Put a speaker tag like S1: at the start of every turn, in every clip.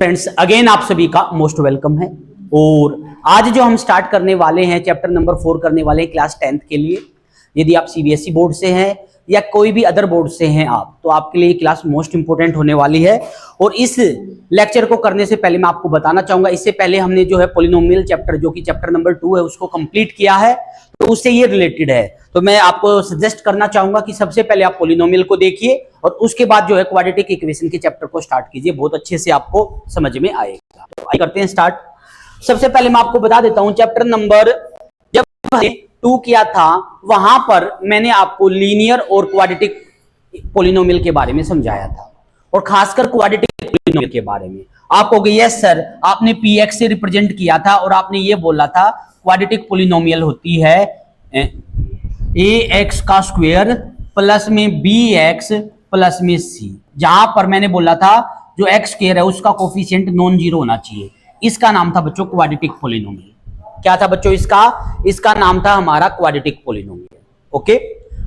S1: Friends again आप सभी का मोस्ट वेलकम है। और आज जो हम स्टार्ट करने वाले हैं चैप्टर नंबर 4 करने वाले हैं क्लास 10th के लिए। यदि आप सीबीएसई बोर्ड से हैं या कोई भी अदर बोर्ड से हैं आप, तो आपके लिए क्लास मोस्ट इंपोर्टेंट होने वाली है। और इस लेक्चर को करने से पहले मैं आपको बताना चाहूंगा, इससे पहले हमने जो है पॉलिनोमियल चैप्टर जो कि चैप्टर नंबर 2 है उसको कंप्लीट किया है, तो उससे ये रिलेटेड है। तो मैं आपको सजेस्ट करना चाहूंगा कि सबसे पहले आप पॉलिनोमियल को देखिए और उसके बाद जो है क्वाड्रेटिक इक्वेशन के चैप्टर को स्टार्ट कीजिए, बहुत अच्छे से आपको समझ में आएगा। तो आइए करते हैं स्टार्ट। सबसे पहले मैं आपको बता देता हूं, चैप्टर नंबर जब 2 किया था वहां पर मैंने आपको लीनियर और क्वाड्रेटिक पॉलिनोमियल के बारे में समझाया था, और खासकर क्वाड्रेटिक पॉलिनोमियल के बारे में। आप कहोगे यस सर, आपने px से रिप्रेजेंट किया था और आपने ये बोला था क्वाड्रेटिक पॉलिनोमियल होती है ax का स्क्वायर प्लस में bx प्लस में c। जहां पर मैंने बोला था जो x स्क्वायर है उसका कोफिशिएंट नॉन जीरो होना चाहिए। इसका नाम था बच्चों क्वाड्रेटिक पॉलिनोमियल। क्या था बच्चों इसका नाम था हमारा क्वाड्रेटिक पॉलिनोमियल। ओके,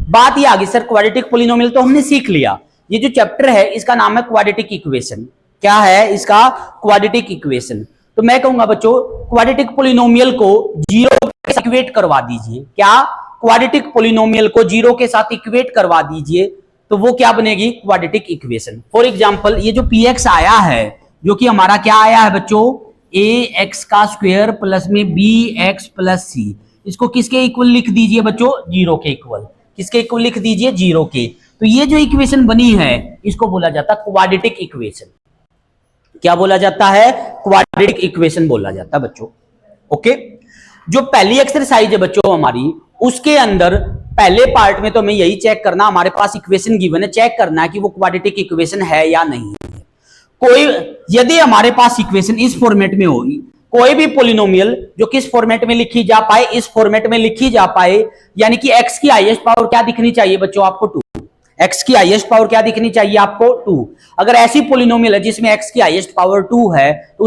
S1: बात ये आ गई सर क्वाड्रेटिक पॉलिनोमियल तो हमने सीख लिया। ये जो चैप्टर है इसका नाम है क्वाड्रेटिक इक्वेशन। क्या है इसका? Quadratic equation. तो मैं कहूंगा बच्चों क्वाड्रेटिक पॉलिनोमियल को जीरो के साथ इक्वेट करवा दीजिए। क्या? क्वाड्रेटिक पॉलिनोमियल को जीरो के साथ इक्वेट करवा दीजिए तो वो क्या बनेगी? Quadratic equation. फॉर एग्जांपल ये जो px आया है जो कि हमारा क्या आया है बच्चों, ax का स्क्वायर प्लस में bx प्लस c, इसको किसके इक्वल लिख दीजिए बच्चों? जीरो के इक्वल। किसके इक्वल लिख दीजिए? जीरो के। तो ये जो इक्वेशन बनी है इसको बोला जाता है क्वाड्रेटिक इक्वेशन। क्या बोला जाता है? क्वाड्रेटिक इक्वेशन बोला जाता है बच्चों। ओके, जो पहली एक्सरसाइज है बच्चों हमारी, उसके अंदर पहले पार्ट में तो हमें यही चेक करना, हमारे पास इक्वेशन गिवन है, चेक करना है कि वो क्वाड्रेटिक इक्वेशन है या नहीं है। कोई यदि हमारे पास इक्वेशन इस फॉर्मेट में होगी, कोई भी पॉलिनोमियल जो किस फॉर्मेट में लिखी जा पाए, इस फॉर्मेट में लिखी जा पाए, यानी कि x की हाईएस्ट पावर क्या दिखनी चाहिए बच्चों? आपको 2। x की हाईएस्ट पावर क्या दिखनी चाहिए आपको? 2। अगर ऐसी पॉलिनोमियल है जिसमें x की हाईएस्ट पावर 2 है तो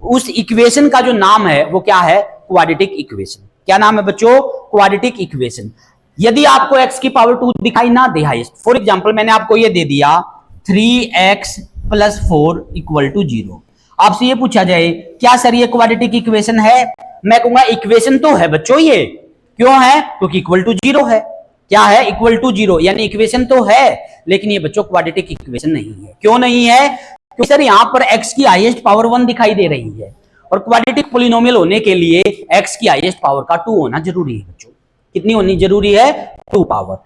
S1: उस इक्वेशन का जो नाम है वो क्या है? Quadratic equation. क्या नाम है बच्चों? Quadratic equation. यदि आपको x की पावर 2 दिखाई ना दे हाईएस्ट, फॉर एग्जांपल मैंने आपको ये दे दिया 3x प्लस 4 इक्वल टू 0, आपसे ये पूछा जाए क्या सर ये क्वाड्रेटिक इक्वेशन है? मैं कहूंगा इक्वेशन तो है बच्चों ये। क्यों है? क्योंकि इक्वल टू 0 है। क्या है? इक्वल टू 0, यानी इक्वेशन तो है, लेकिन ये बच्चों क्वाड्रेटिक इक्वेशन नहीं है। क्यों नहीं है? क्योंकि सर यहां पर x की हाईएस्ट पावर 1 दिखाई दे रही है, और क्वाड्रेटिक पॉलिनोमियल होने के लिए x की हाईएस्ट पावर का 2 होना जरूरी है बच्चों। कितनी होनी जरूरी है? 2 पावर।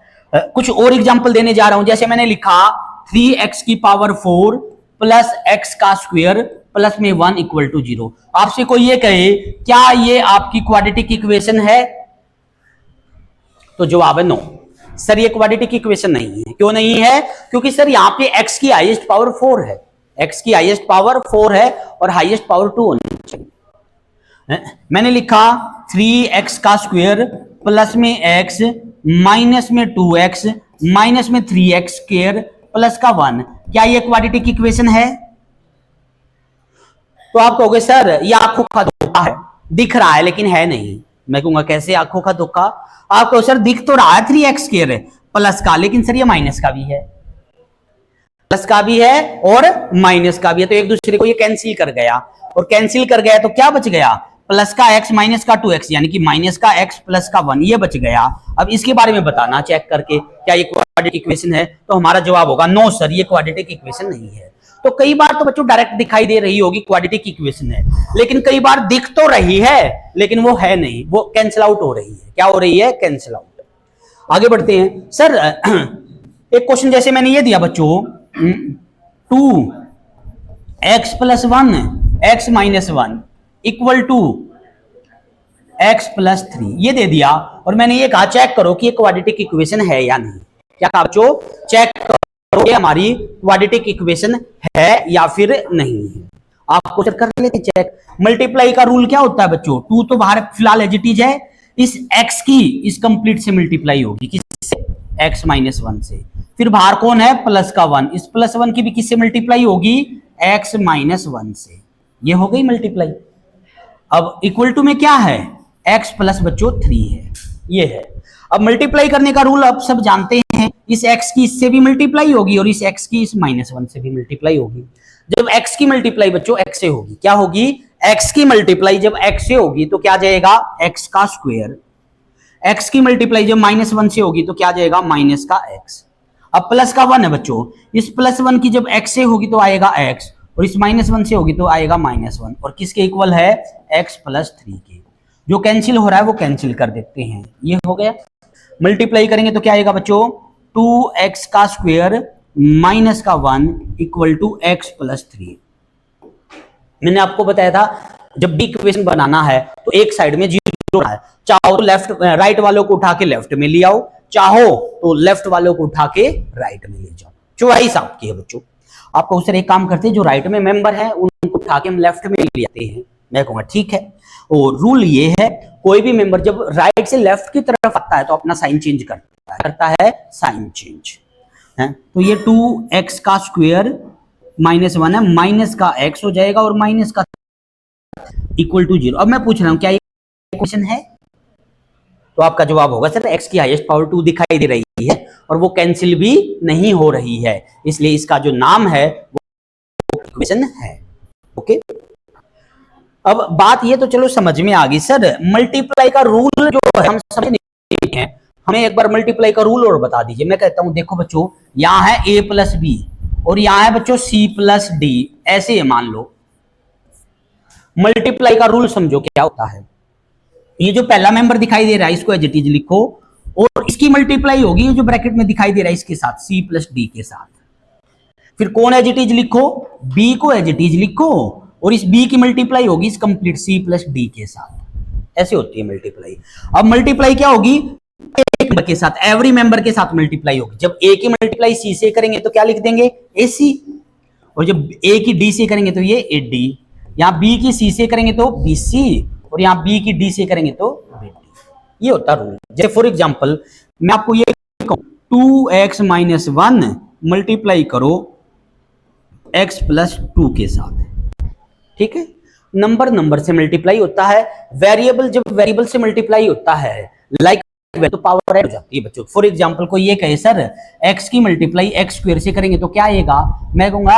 S1: कुछ और एग्जांपल देने जा रहा हूं, जैसे मैंने लिखा 3x की पावर 4 प्लस x का स्क्वायर प्लस में 1 इक्वल टू 0। आपसे कोई ये कहे क्या ये आपकी क्वाड्रेटिक इक्वेशन है? तो जवाब है नो सर, ये क्वाड्रेटिक इक्वेशन नहीं है। क्यों नहीं है? क्योंकि सर यहां पे x की हाईएस्ट पावर 4 है, x की हाईएस्ट पावर 4 है और हाईएस्ट पावर 2 होनी चाहिए। मैंने लिखा 3x का स्क्वायर प्लस में x माइनस में 2x माइनस में 3x स्क्वायर प्लस का 1। क्या ये क्वाड्रेटिक इक्वेशन है? तो आप कहोगे सर ये आंखों का धोखा है, दिख रहा है लेकिन है नहीं। मैं कहूंगा कैसे आंखों का धोखा? आप कहो सर दिख तो रहा है 3x स्क्वायर है प्लस का, लेकिन सर ये माइनस का भी है, प्लस का भी है और माइनस का भी है, तो एक दूसरे को ये कैंसिल कर गया, और कैंसिल कर गया तो क्या बच गया? प्लस का x माइनस का 2x, यानी कि माइनस का x प्लस का 1, ये बच गया। अब इसके बारे में बताना चेक करके क्या ये क्वाड्रेटिक इक्वेशन है? तो हमारा जवाब होगा नो सर, ये क्वाड्रेटिक इक्वेशन नहीं है। तो कई बार तो बच्चों डायरेक्ट दिखाई दे रही होगी क्वाड्रेटिक इक्वेशन है, लेकिन कई बार दिख तो रही है लेकिन वो है नहीं, वो कैंसिल आउट हो रही है। क्या हो रही है? Cancel out. आगे बढ़ते हैं सर। एक क्वेश्चन जैसे मैंने ये दिया बच्चों 2x plus 1 x minus 1 equal to x plus 3, ये दे दिया, और मैंने ये कहा चेक करो कि ये क्वाड्रेटिक इक्वेशन है या नहीं। क्या कहा बच्चों? चेक करो ये हमारी क्वाड्रेटिक इक्वेशन है या फिर नहीं है। आपको चेक कर लेते चेक। मल्टीप्लाई का रूल क्या होता है बच्चों? 2 तो बाहर फिलहाल एज इट इज है, इस x की इस कंप्लीट से मल्टीप्लाई होगी, किससे? x माइनस 1 से। फिर बाहर कौन है? प्लस का 1, इस प्लस 1 की भी किससे मल्टीप्लाई होगी? x माइनस 1 से। ये हो गई मल्टीप्लाई। अब इक्वल टू में क्या है? x प्लस बच्चों 3 है, ये है। अब मल्टीप्लाई करने का रूल आप सब जानते हैं, इस x की इससे भी मल्टीप्लाई होगी और इस x की इस -1 से भी मल्टीप्लाई होगी। जब x की मल्टीप्लाई बच्चों x से होगी, क्या होगी, x की मल्टीप्लाई जब x से होगी तो क्या आ जाएगा, x का स्क्वायर। x की मल्टीप्लाई जब -1 से होगी तो क्या आ जाएगा, माइनस का x। अब प्लस का 1 है बच्चों, इस +1 की जब x से होगी तो आएगा x, और इस -1 से होगी तो आएगा -1, और किसके इक्वल है, x + 3 के। जो कैंसिल हो रहा है वो कैंसिल कर देते हैं, ये हो गया। मल्टीप्लाई करेंगे तो क्या आएगा बच्चों, 2x का स्क्वायर माइनस का 1 इक्वल टू x + 3। मैंने आपको बताया था जब भी इक्वेशन बनाना है तो एक साइड में जीरो है, चाहो तो लेफ्ट राइट वालों को उठा के लेफ्ट में ले आओ, चाहो तो लेफ्ट वालों को उठा के राइट में ले जाओ, चॉइस आपकी है बच्चों। आपको उससे एक काम करते हैं, जो राइट में मेंबर है उनको उठा के हम लेफ्ट में ले आते हैं, मैं कहूंगा ठीक है। और रूल ये है, कोई भी मेंबर जब राइट से लेफ्ट की तरफ आता है तो अपना साइन चेंज करता है साइन चेंज है। तो ये 2x का स्क्वायर -1 है, माइनस का x हो जाएगा और माइनस का इक्वल टू 0। अब मैं पूछ रहा हूं क्या ये क्वेश्चन है, तो आपका जवाब होगा सर x की हाईएस्ट पावर 2 दिखाई दे रही है और वो कैंसिल भी नहीं हो रही है, इसलिए इसका जो नाम है वो इक्वेशन है। ओके, अब बात ये तो चलो समझ में आ गई। सर मल्टीप्लाई का रूल जो है हम समझ नहीं है, हमें एक बार मल्टीप्लाई का रूल और बता दीजिए। मैं कहता हूं देखो बच्चों, यहां है a + b और यहां है बच्चों c + d, ऐसे मान लो। मल्टीप्लाई का रूल समझो क्या होता है, ये जो पहला मेंबर दिखाई दे रहा है इसको एज इट इज लिखो, और इसकी मल्टीप्लाई होगी जो ब्रैकेट में दिखाई दे रहा है इसके साथ, c + d के साथ। फिर कौन एज इट इज लिखो, b को एज इट इज लिखो, और इस b की मल्टीप्लाई होगी इस कंप्लीट c + d के साथ। ऐसे होती है मल्टीप्लाई। अब मल्टीप्लाई क्या होगी, एक मेंबर के साथ, एवरी मेंबर के साथ मल्टीप्लाई होगी। जब a की मल्टीप्लाई c से करेंगे तो क्या लिख देंगे, ac, और जब a की d से करेंगे तो ये ad, यहां b की c से करेंगे तो bc, और यहां b की d से करेंगे तो bd। ये होता रूल। जैसे फॉर एग्जांपल मैं आपको ये कहूं 2x - 1 मल्टीप्लाई करो x + 2 के साथ, ठीक है। नंबर से मल्टीप्लाई होता है, वेरिएबल जब वेरिएबल से मल्टीप्लाई होता है लाइक तो पावर ऐड हो जाती है बच्चों। फॉर एग्जांपल कोई ये कहे सर x की मल्टीप्लाई x² से करेंगे तो क्या आएगा, मैं कहूंगा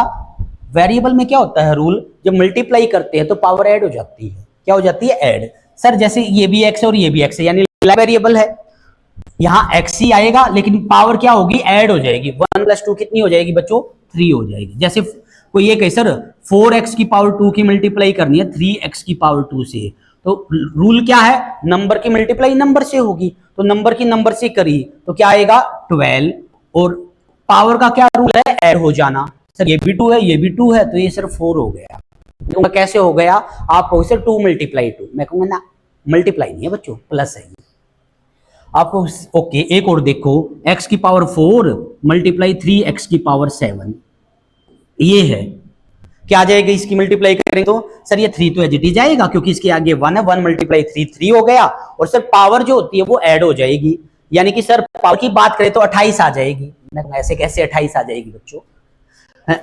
S1: वेरिएबल में क्या होता है रूल, जब मल्टीप्लाई करते हैं तो पावर ऐड हो जाती है। क्या हो जाती है, ऐड। सर जैसे ये भी x है और ये भी x है, यानी वेरिएबल है, यहां x ही आएगा लेकिन पावर क्या होगी, ऐड हो जाएगी। 1 + 2 कितनी हो जाएगी बच्चों, 3 हो जाएगी। जैसे कोई ये कहे सर 4x की पावर 2 की मल्टीप्लाई करनी है 3x की पावर 2 से, तो रूल क्या है, नंबर की मल्टीप्लाई नंबर से होगी, तो नंबर की नंबर से करी तो क्या आएगा 12, और पावर का क्या रूल है, ऐड हो जाना। सर ये भी 2 है ये भी 2 है तो ये सिर्फ 4 हो गया। तो कैसे हो गया, आप कहोगे सर 2 × 2, मैं कहूंगा ना मल्टीप्लाई नहीं है बच्चों, प्लस है। आपको ओके, एक और देखो, x की पावर 4 मल्टीप्लाई 3x की पावर 7, ये है, क्या आ जाएगा इसकी मल्टीप्लाई करें तो, सर ये 3 तो एज इट इज जाएगा क्योंकि इसके आगे 1 है, 1 × 3 3 हो गया, और सर पावर जो होती है वो ऐड हो जाएगी, यानी कि सर पावर की बात करें तो 28 आ जाएगी। ऐसे कैसे 28 आ जाएगी बच्चों,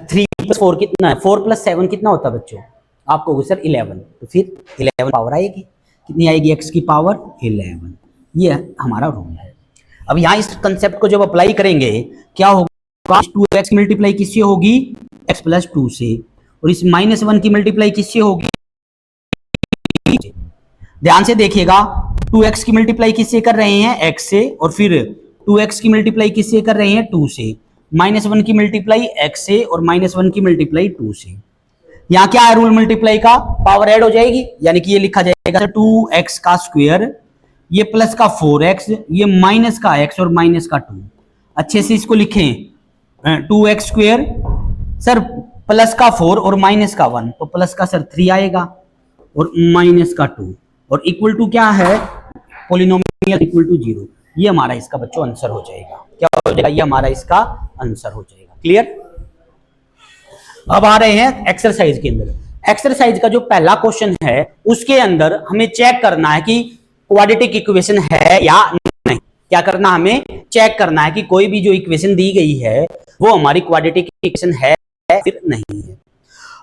S1: 3 + 4 कितना है, 4 + 7 कितना होता है बच्चों, आपको सर 11, तो फिर 11 पावर आएगी, कितनी आएगी, x की पावर 11। ये हमारा रूल है। अब यहाँ इस कंसेप्ट को जब अप्लाई करेंगे क्या होगा, 2x की मल्टीप्लाई किससे होगी, x + 2 से, और इस -1 की मल्टीप्लाई किससे होगी, ध्यान से देखिएगा, 2x की मल्टीप्लाई किससे कर रहे हैं, x से, और फिर 2x की मल्टीप्लाई किससे कर रहे हैं, 2 से, -1 की मल्टीप्लाई x से, और -1 की मल्टीप्लाई 2 से। यहाँ क्या है रूल मल्टीप्लाई का, पावर ऐड हो जाएगी, यानी कि ये लिखा जाएगा 2x का स्क्वायर, ये प्लस का 4x, ये माइनस का x और माइनस का 2। अच्छे से इसको लिखें, 2x स्क्वायर सर प्लस का 4 और माइनस का 1, तो प्लस का सर 3 आएगा और माइनस का 2, और इक्वल टू क्या है, पॉलिनोमियल इक्वल टू 0। ये हमारा इसका बच्चों आंसर हो जाएगा। क्या हो जाएगा, ये हमारा इसका आंसर हो जाएगा। क्लियर। अब आ रहे हैं एक्सरसाइज के अंदर। एक्सरसाइज का जो पहला क्वेश्चन है उसके अंदर हमें चेक करना है कि क्वाड्रेटिक इक्वेशन है या नहीं। क्या करना, हमें चेक करना है कि कोई भी जो इक्वेशन दी गई है वो हमारी क्वाड्रेटिक इक्वेशन है फिर नहीं है।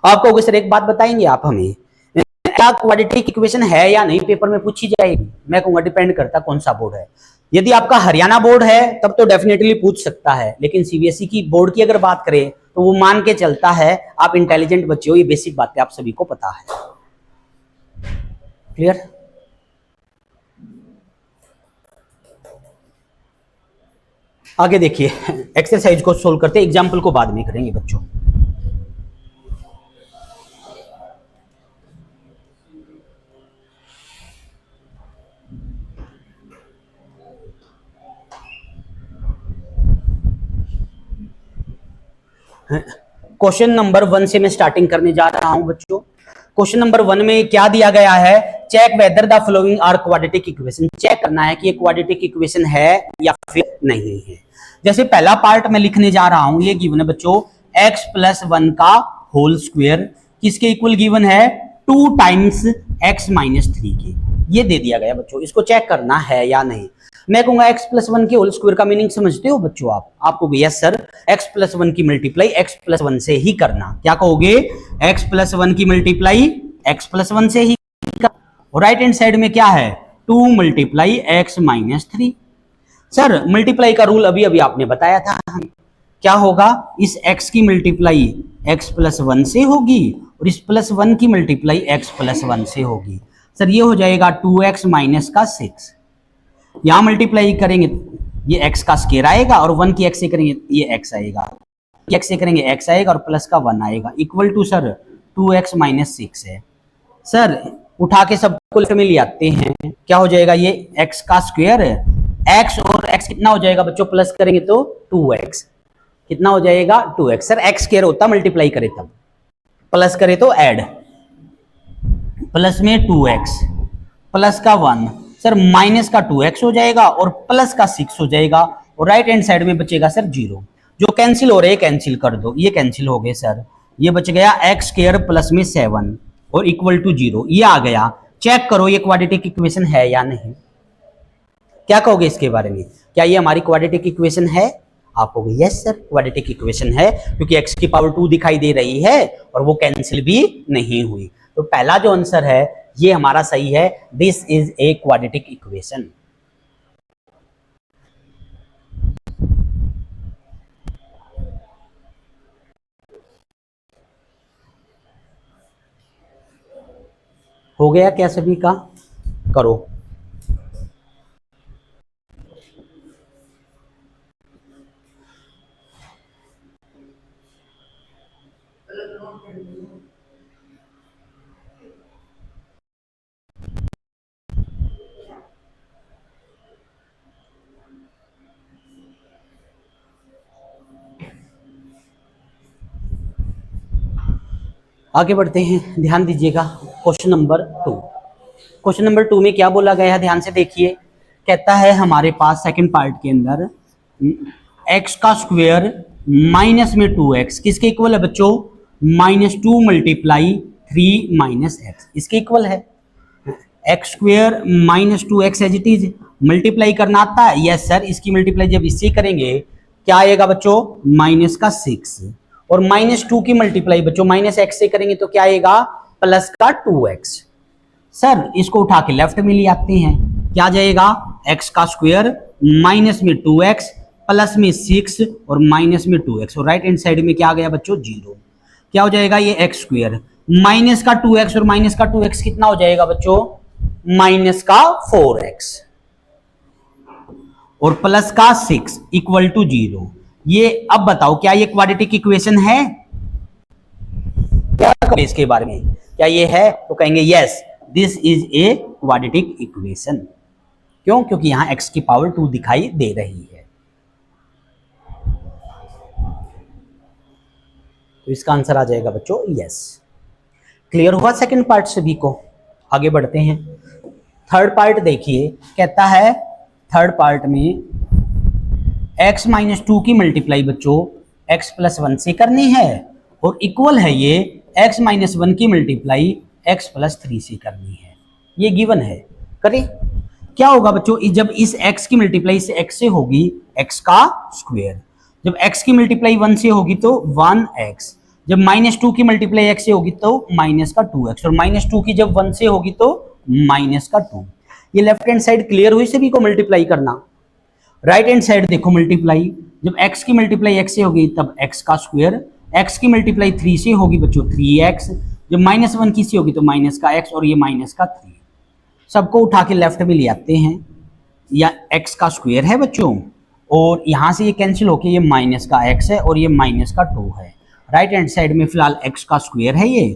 S1: आपको सर एक बात बताएंगे आप हमें, क्या क्वाड्रेटिक इक्वेशन है या नहीं पेपर में पूछी जाएगी। मैं कहूंगा डिपेंड करता कौन सा बोर्ड है। यदि आपका हरियाणा बोर्ड है तब तो डेफिनेटली पूछ सकता है, लेकिन सीबीएसई की बोर्ड की अगर बात करें तो वो मान के चलता है। आप इंटेलिजेंट बच्चे हो, ये बेसिक बातें आप सभी को पता है। क्लियर? आगे देखिए, एक्सरसाइज को सोल्व करते, एग्जाम्पल को बाद में करेंगे बच्चों। क्वेश्चन नंबर 1 से मैं स्टार्टिंग करने जा रहा हूं बच्चों। क्वेश्चन नंबर 1 में क्या दिया गया है? Check whether the following are quadratic equation. Check करना है कि ये क्वाड्रेटिक इक्वेशन है या फिर नहीं है। जैसे पहला पार्ट मैं लिखने जा रहा हूं, ये गिवन है बच्चों x प्लस 1 का होल स्क्वायर किसके इक्वल गिवन है? 2 टाइम्स x माइनस 3 के। ये दे दिया गया बच्चों, इसको चेक करना है या नहीं। मैं कहूंगा x प्लस 1 के होल स्क्वायर का मीनिंग समझते हो बच्चों आप? आपको यस सर, x प्लस 1 की मल्टीप्लाई x प्लस 1 से ही करना। क्या कहोगे? x प्लस 1 की मल्टीप्लाई x प्लस 1 से ही। और राइट हैंड साइड में क्या है? 2 multiply x minus 3। Sir multiply का रूल अभी अभी आपने बताया था, क्या होगा? इस x की मल्टीप्लाई x प्लस 1 से होगी और इस प्लस 1 की मल्टीप्लाई x प्लस 1 से होगी। सर ये हो जाएगा 2x माइनस का 6। यहां मल्टीप्लाई करेंगे ये x का स्क्वायर आएगा और 1 की x से करेंगे ये x आएगा, x से करेंगे x आएगा और प्लस का 1 आएगा, equal to sir 2x minus 6 है। सर उठा के सबको लेफ्ट में ले आते हैं, क्या हो जाएगा? ये x का स्क्वायर है, x और x कितना हो जाएगा बच्चों? प्लस करेंगे तो 2x, कितना हो जाएगा? 2x। सर x स्क्वायर होता मल्टीप्लाई करे तब, प्लस करे तो ऐड, प्लस में 2x प्लस का 1, सर माइनस का 2x हो जाएगा और प्लस का 6 हो जाएगा और राइट हैंड साइड में बचेगा सर 0। जो कैंसिल हो रहे हैं कैंसिल कर दो, ये कैंसिल हो गए सर। ये बच गया x स्क्वायर प्लस में 7 और इक्वल टू 0, ये आ गया। चेक करो ये क्वाड्रेटिक इक्वेशन है या नहीं। क्या कहोगे इसके बारे में? क्या ये हमारी क्वाड्रेटिक इक्वेशन है? आप कहोगे यस सर क्वाड्रेटिक इक्वेशन है, क्योंकि x की पावर 2 दिखाई दे रही है और वो कैंसिल भी नहीं हुई। तो पहला जो आंसर है ये हमारा सही है, this is a quadratic equation. हो गया क्या सभी का? करो। आगे बढ़ते हैं, ध्यान दीजिएगा। Question number 2। क्वेश्चन नंबर 2 में क्या बोला गया है? ध्यान से देखिए। कहता है हमारे पास सेकंड पार्ट के अंदर x का स्क्वायर माइनस में 2x किसके इक्वल है बच्चों? माइनस 2 मल्टीप्लाई 3 माइनस x, इसके इक्वल है। x square minus 2x as it is, multiply करना आता है? Yes sir. इसकी मल्टीप्लाई जब इससे करेंगे क्या आएगा बच्चों? माइनस का 6 और माइनस 2 की मल्टीप्लाई बच्चों माइनस x से करेंगे तो क्या आएगा? प्लस का 2x। सर इसको उठा के लेफ्ट में ले आते हैं, क्या जाएगा? x का स्क्वायर माइनस में 2x प्लस में 6 और माइनस में 2x और राइट हैंड साइड में क्या आ गया बच्चों? 0। क्या हो जाएगा? ये x स्क्वायर माइनस का 2x और माइनस का 2x कितना हो जाएगा बच्चों? माइनस का 4x और प्लस का 6 इक्वल टू 0। ये अब बताओ क्या ये क्वाड्रेटिक इक्वेशन है? क्या करें इसके बारे में? क्या ये है? तो कहेंगे yes this is a quadratic equation. क्यों? क्योंकि यहां x की पावर 2 दिखाई दे रही है। तो इसका आंसर आ जाएगा बच्चों यस। क्लियर हुआ सेकंड पार्ट सभी को? आगे बढ़ते हैं। थर्ड पार्ट देखिए, कहता है थर्ड पार्ट में x माइनस 2 की मल्टीप्लाई बच्चों x प्लस 1 से करनी है और इक्वल है ये x माइनस 1 की मल्टीप्लाई x प्लस 3 से करनी है। ये गिवन है, करें। क्या होगा बच्चों? जब इस x की मल्टीप्लाई इस x से होगी x का स्क्वायर, जब x की मल्टीप्लाई 1 से होगी तो 1x, जब माइनस 2 की मल्टीप्लाई x से होगी तो माइनस का 2x और माइनस 2 की जब 1 से होगी तो माइनस का 2। ये लेफ्ट हैंड साइड क्लियर हुई सभी को मल्टीप्लाई करना। राइट हैंड साइड देखो मल्टीप्लाई, जब x की मल्टीप्लाई x से होगी तब x का स्क्वायर एक्स की मल्टीप्लाई 3 से होगी बच्चों 3x, जब -1 की से होगी तो माइनस का x और ये माइनस का 3। सबको उठा के लेफ्ट में ले आते हैं, या x का स्क्वायर है बच्चों, और यहां से ये कैंसिल होके ये माइनस का x है और ये माइनस का 2 है। राइट हैंड साइड में फिलहाल x का स्क्वायर है ये,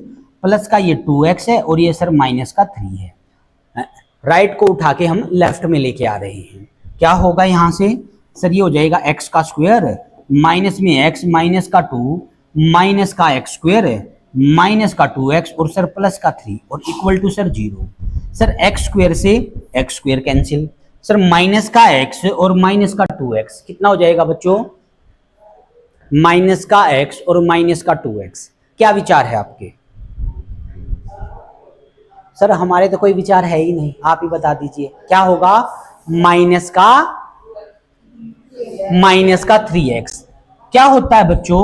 S1: प्लस का ये 2x है और ये सर माइनस का 3 है। राइट को उठा के हम लेफ्ट में लेके आ रहे हैं। क्या होगा यहाँ से सर, ये हो जाएगा x का स्क्वायर माइनस में x माइनस का 2 माइनस का x स्क्वायर माइनस का 2x और सर प्लस का 3 और equal to sir 0। Sir x square से x square cancel, sir minus का x और माइनस का 2x कितना हो जाएगा बच्चों, माइनस का x और माइनस का 2x। क्या विचार है आपके? सर हमारे तो कोई विचार है ही नहीं, आप ही बता दीजिए क्या होगा। माइनस का 3x क्या होता है बच्चों,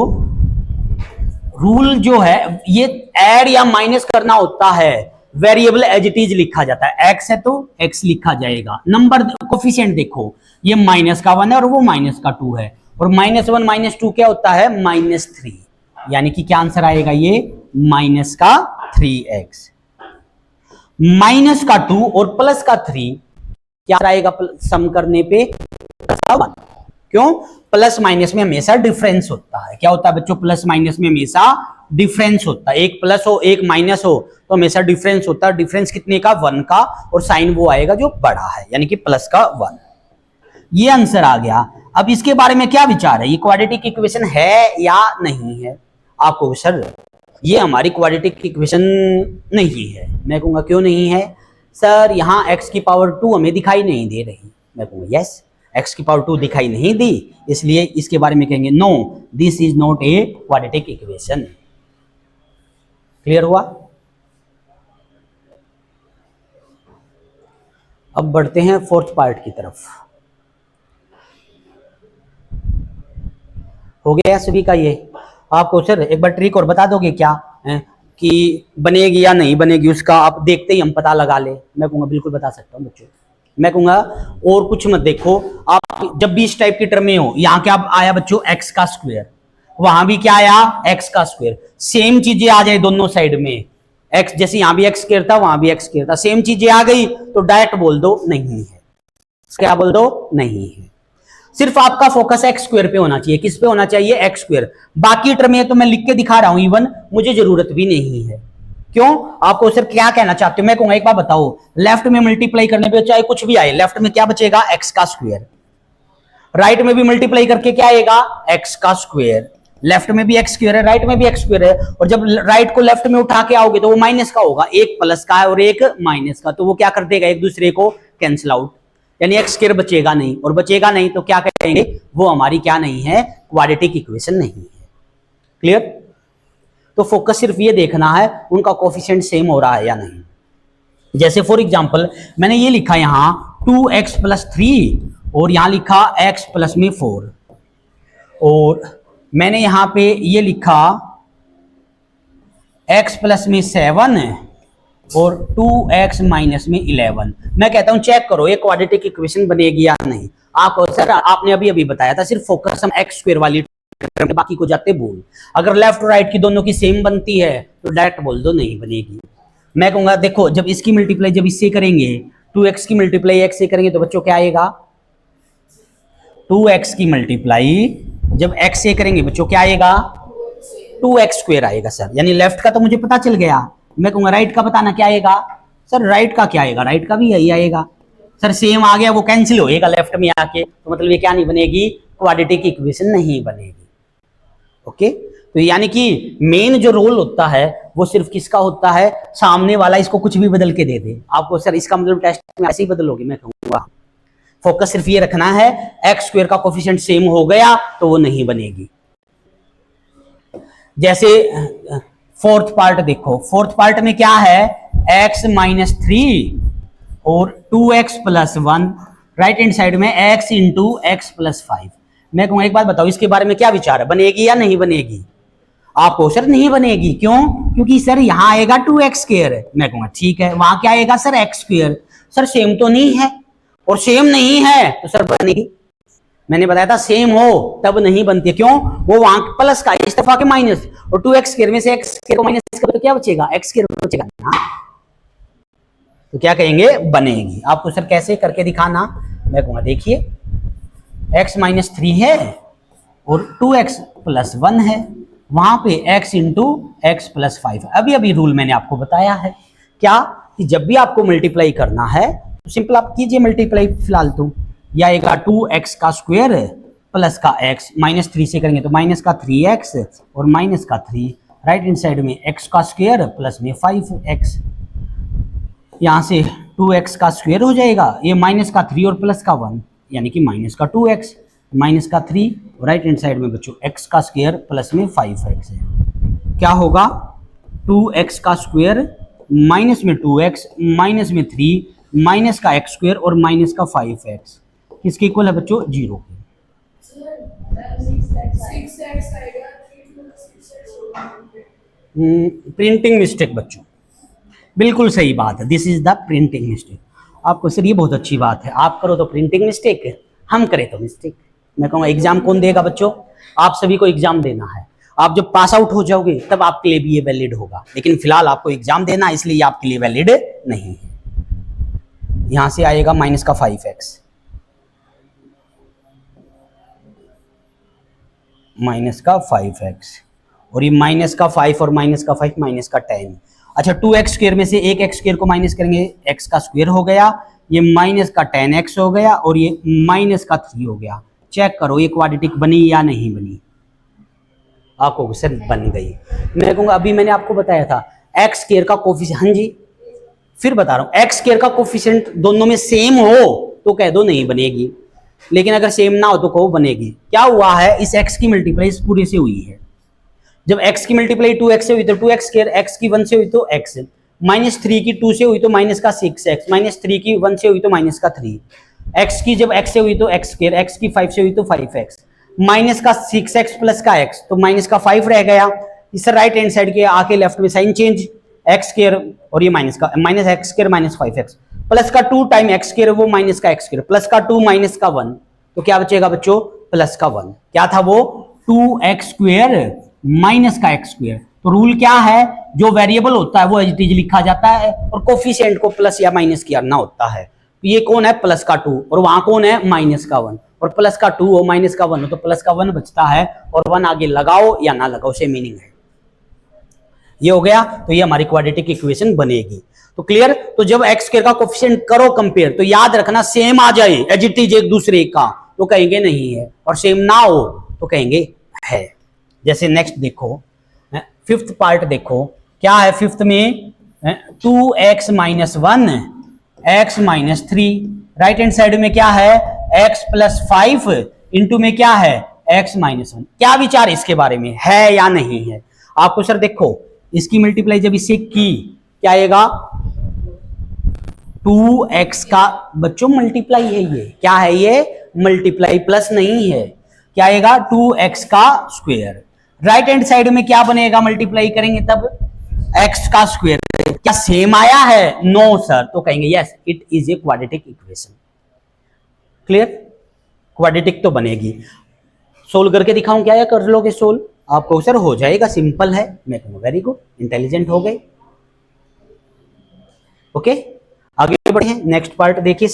S1: रूल जो है ये ऐड या माइनस करना होता है, वेरिएबल एज इट इज लिखा जाता है। x है तो x लिखा जाएगा। नंबर कोफिशिएंट देखो, ये माइनस का 1 है और वो माइनस का 2 है, और -1 -2 क्या होता है, -3, यानी कि क्या आंसर आएगा ये माइनस का 3x। माइनस का 2 और प्लस का 3 क्या आएगा सम करने पे, क्यों, प्लस माइनस में हमेशा डिफरेंस होता है। क्या होता है बच्चों, प्लस माइनस में हमेशा डिफरेंस होता है। एक प्लस हो एक माइनस हो तो हमेशा डिफरेंस होता है। डिफरेंस कितने का, 1 का, और साइन वो आएगा जो बड़ा है, यानी कि प्लस का 1। ये आंसर आ गया। अब इसके बारे में क्या विचार है, ये क्वाड्रेटिक इक्वेशन है या नहीं है? आपको सर ये हमारी क्वाड्रेटिक इक्वेशन नहीं है। मैं कहूँगा क्यों नहीं है सर, यहाँ x की पावर 2 हमें दिखाई नहीं दे रही। मैं कहूँगा यस, x की पावर 2 दिखाई नहीं दी, इसलिए इसके बारे में कहेंगे no, this is not a quadratic equation. Clear हुआ? अब बढ़ते हैं फोर्थ पार्ट की तरफ। हो गया सभी का ये? आपको सर एक बार ट्रिक और बता दोगे क्या है कि बनेगी या नहीं बनेगी, उसका आप देखते ही हम पता लगा ले। मैं कहूँगा बिल्कुल बता सकता हूँ बच्चों। मैं कहूँगा और कुछ मत देखो, आप जब भी इस टाइप की टर्म में हो, यहाँ क्या आया बच्चों, x का स्क्वायर, वहां भी क्या आया, x का स्क्वायर, सेम चीजें आ जाए दोनों साइड में। x जैसे यहाँ भी x स्क्वायर था वहां भी x स्क्वायर था, सेम चीजें आ गई तो डायरेक्ट बोल दो नहीं है। क्या बोल दो, नहीं है। सिर्फ आपका फोकस एक्स स्क्वायर पे होना चाहिए। किस पे होना चाहिए, एक्स स्क्वायर। बाकी टर्म में तो मैं लिख के दिखा रहा हूं, इवन मुझे जरूरत भी नहीं है। क्यों? आपको सर क्या कहना चाहते हो? मैं कहूंगा एक बार बताओ, लेफ्ट में मल्टीप्लाई करने पे चाहे कुछ भी आए, लेफ्ट में क्या बचेगा, एक्स का स्क्वायर। राइट में भी मल्टीप्लाई करके क्या आएगा, एक्स का स्क्वायर। लेफ्ट में भी एक्स स्क्वायर है, राइट में भी एक्स स्क्वायर है, और जब राइट को लेफ्ट में उठा के आओगे तो वो माइनस का होगा, एक प्लस का है और एक माइनस का, तो वो क्या कर देगा, एक दूसरे को कैंसिल आउट, यानी एक्स स्क्वायर बचेगा नहीं, और बचेगा नहीं तो क्या कहेंगे, वो हमारी क्या नहीं है, क्वाड्रेटिक इक्वेशन नहीं है। क्लियर? तो फोकस सिर्फ ये देखना है उनका कोफिशिएंट सेम हो रहा है या नहीं। जैसे फॉर एग्जांपल मैंने ये लिखा यहां 2x + 3 और यहां लिखा x + में 4, और मैंने यहां पे ये लिखा x + में 7 और 2x - में 11। मैं कहता हूं चेक करो ये क्वाड्रेटिक इक्वेशन बनेगी या नहीं। आपको सर आपने अभी अभी बताया था सिर्फ फोकस हम x स्क्वायर वाली, बाकी को जाते भूल। अगर लेफ्ट राइट की दोनों की सेम बनती है तो डायरेक्ट बोल दो नहीं बनेगी। मैं कहूंगा देखो जब इसकी मल्टीप्लाई जब इससे करेंगे, 2x की मल्टीप्लाई x से करेंगे तो बच्चों क्या आएगा, 2x की मल्टीप्लाई जब x से करेंगे बच्चों क्या आएगा, 2x स्क्वायर आएगा सर। यानी लेफ्ट का तो मुझे पता चल गया, मैं कहूंगा राइट का बताना क्या आएगा सर, राइट का क्या आएगा, राइट का भी यही आएगा सर, सेम आ गया, वो कैंसिल होएगा लेफ्ट में आके, तो मतलब ये क्या नहीं बनेगी, क्वाड्रेटिक इक्वेशन नहीं बनेगी। ओके, तो यानी कि मेन जो रोल होता है वो सिर्फ किसका होता है, सामने वाला इसको कुछ भी बदल के दे दे। आपको सर इसका मतलब टेस्ट में ऐसे ही बदलोगे, मैं कहूंगा फोकस सिर्फ ये रखना है, एक्स स्क्वायर का कोफिशिएंट सेम हो गया तो वो नहीं बनेगी। जैसे फोर्थ पार्ट देखो, फोर्थ पार्ट में क्या है, x - 3 और 2x + 1, राइट हैंड साइड में x × x + 5। मैं कहूंगा एक बात बताओ इसके बारे में क्या विचार है, बनेगी या नहीं बनेगी? आपको सर नहीं बनेगी, क्यों? क्योंकि सर यहां आएगा 2x स्क्वायर। मैं कहूंगा ठीक है, वहां क्या आएगा sir, x square. Sir same तो नहीं है, और सेम नहीं है तो सर बनेगी। मैंने बताया था सेम हो तब नहीं बनती, क्यों? वो वहां प्लस का इस तरफ आके माइनस, और 2x स्क्वायर में से x स्क्वायर को माइनस करो तो क्या बचेगा? x स्क्वायर बचेगा ना, तो क्या कहेंगे? बनेगी। आपको सर कैसे करके दिखाना? मैं कहूंगा देखिए x माइनस 3 है और 2x प्लस 1 है, वहां पे x इंटू एक्स प्लस 5। अभी अभी रूल मैंने आपको बताया है क्या, कि जब भी आपको मल्टीप्लाई करना है तो सिंपल आप कीजिए मल्टीप्लाई फिलहाल, तो यह आएगा 2x का स्क्वायर प्लस का x, माइनस 3 से करेंगे तो माइनस का 3x और माइनस का 3, राइट हैंड साइड में x का स्क्वायर प्लस में 5x, यहां से 2x का स्क्वायर हो जाएगा, ये माइनस का 3 और प्लस का 1 यानी कि माइनस का 2x, माइनस का 3, राइट हैंड साइड में बच्चों x का स्क्वायर प्लस में 5x है। क्या होगा? 2x का स्क्वायर माइनस में 2x माइनस में 3 माइनस का x स्क्वायर और माइनस का 5x, किसके इक्वल है बच्चों? 0 के। प्रिंटिंग मिस्टेक बच्चों, बिल्कुल सही बात है, this is the printing mistake. आपको सर ये बहुत अच्छी बात है, आप करो तो प्रिंटिंग मिस्टेक, हम करें तो मिस्टेक। मैं कहूँगा एग्जाम कौन देगा बच्चों? आप सभी को एग्जाम देना है। आप जब पास आउट हो जाओगे तब आपके लिए भी ये वैलिड होगा, लेकिन फिलहाल आपको एग्जाम देना है, इसलिए आपके लिए वैलिड नहीं है। यहां से आएगा माइनस का 5x, माइनस का 5x, और ये माइनस का 5 और माइनस का 5 माइनस का 10। अच्छा 2x स्क्वायर में से एक x स्क्वायर को माइनस करेंगे, x का स्क्वायर हो गया, ये माइनस का 10x हो गया और ये माइनस का 3 हो गया। चेक करो ये क्वाड्रेटिक बनी या नहीं बनी? आपको सर बन गई। मैं कहूँगा अभी मैंने आपको बताया था x स्क्वायर का कोफिशिएंट, हाँ जी फिर बता रहा हूँ, x स्क्वायर का कोफिशिएंट दोनों में सेम हो तो कह दो नहीं बनेगी, लेकिन अगर सेम ना हो तो कहो बनेगी। क्या हुआ है? इस x की मल्टीप्लाई इस पूरे से हुई है, जब x की मल्टीप्लाई 2x से हुई तो 2x स्क्वायर, x की 1 से हुई तो x, माइनस 3 की 2 से हुई तो माइनस का 6x, माइनस 3 की 1 से हुई तो माइनस का 3, x की जब x से हुई तो x स्क्वायर, x की 5 से हुई तो 5x, माइनस का 6x प्लस का x तो माइनस का 5 रह गया। इस राइट हैंड साइड के आके लेफ्ट में साइन चेंज, x स्क्वायर और ये माइनस का minus x square minus 5x, plus का 2 टाइम x स्क्वायर वो माइनस का x स्क्वायर, प्लस का 2 माइनस का 1, तो क्या बचेगा बच्चों? प्लस का 1। क्या था वो? 2x स्क्वायर माइनस का x स्क्वायर। तो रूल क्या है? जो वेरिएबल होता है वो एज इट इज लिखा जाता है और कोफिशिएंट को प्लस या माइनस करना होता है। तो ये कौन है? प्लस का 2, और वहां कौन है? माइनस का 1, और प्लस का 2 हो माइनस का 1 हो तो प्लस का 1 बचता है, और 1 आगे लगाओ या ना लगाओ से मीनिंग है। ये हो गया, तो ये हमारी क्वाड्रेटिक इक्वेशन बनेगी। तो क्लियर? तो जब x स्क्वायर का कोफिशिएंट करो कंपेयर, तो याद रखना सेम आ जाए एज इट इज एक दूसरे का तो कहेंगे नहीं है, और सेम ना हो तो कहेंगे है। जैसे नेक्स्ट देखो, फिफ्थ पार्ट देखो क्या है। फिफ्थ में 2x minus 1 x minus 3, right hand side में क्या है? x प्लस 5 इंटू में क्या है? x minus 1। क्या विचार इसके बारे में है या नहीं है? आपको सर देखो इसकी मल्टीप्लाई जब इससे की क्या आएगा? 2x का बच्चों मल्टीप्लाई है, ये क्या है? ये मल्टीप्लाई प्लस नहीं है, क्या आएगा? 2x का स्क्वायर। राइट हैंड साइड में क्या बनेगा? मल्टीप्लाई करेंगे तब x का स्क्वायर। क्या सेम आया है? नो सर, तो कहेंगे yes it is a quadratic equation. Clear? Quadratic तो बनेगी। सोल्व करके दिखाऊं क्या, या कर लोगे सोल्व? आपको सर हो जाएगा, सिंपल है। मैं कहूँगा वेरी गुड, इंटेलिजेंट हो गए। ओके आगे बढ़े, नेक्स्ट पार्ट देखिए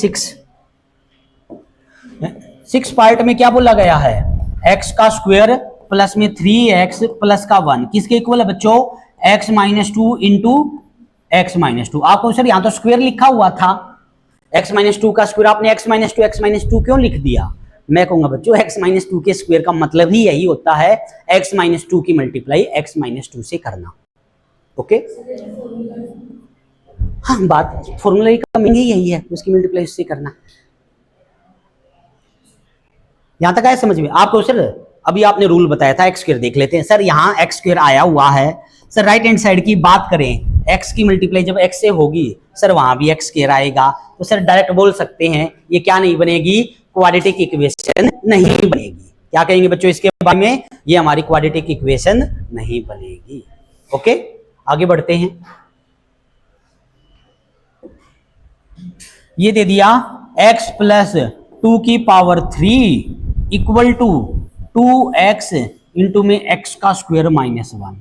S1: 6 पार्ट में क्या बोला गया है? x का स्क्वायर प्लस में 3x प्लस का 1 किसके इक्वल है बच्चों? x minus 2 into x minus 2। आपको सर यहां तो स्क्वायर लिखा हुआ था, x माइनस 2 का स्क्वायर, आपने x माइनस 2 क्यों लिख दिया? मैं कहूंगा बच्चों x माइनस 2 के स्क्वायर का मतलब ही यही होता है x माइनस 2 की मल्टीप्लाई x माइनस 2 से करना। ओके हाँ, बात फॉर्मूला का मीनिंग यही है, उसकी मल्टीप्लाई उससे करना। यहां तक आया समझ में? आपको सर अभी आपने रूल बताया था x स्क्वायर, देख लेते हैं। सर यहाँ x स्क्वायर आया हुआ है, सर राइट हैंड साइड की बात करें, x की मल्टीप्लाई जब x से होगी सर वहां भी x स्क्वायर आएगा, तो सर डायरेक्ट बोल सकते हैं ये क्या नहीं बनेगी? क्वाड्रेटिक इक्वेशन नहीं बनेगी। क्या कहेंगे बच्चों इसके बारे में? ये हमारी क्वाड्रेटिक इक्वेशन नहीं बनेगी। ओके आगे बढ़ते हैं। ये दे दिया x प्लस 2 की power 3 equal to 2x into में x का स्क्वायर माइनस 1।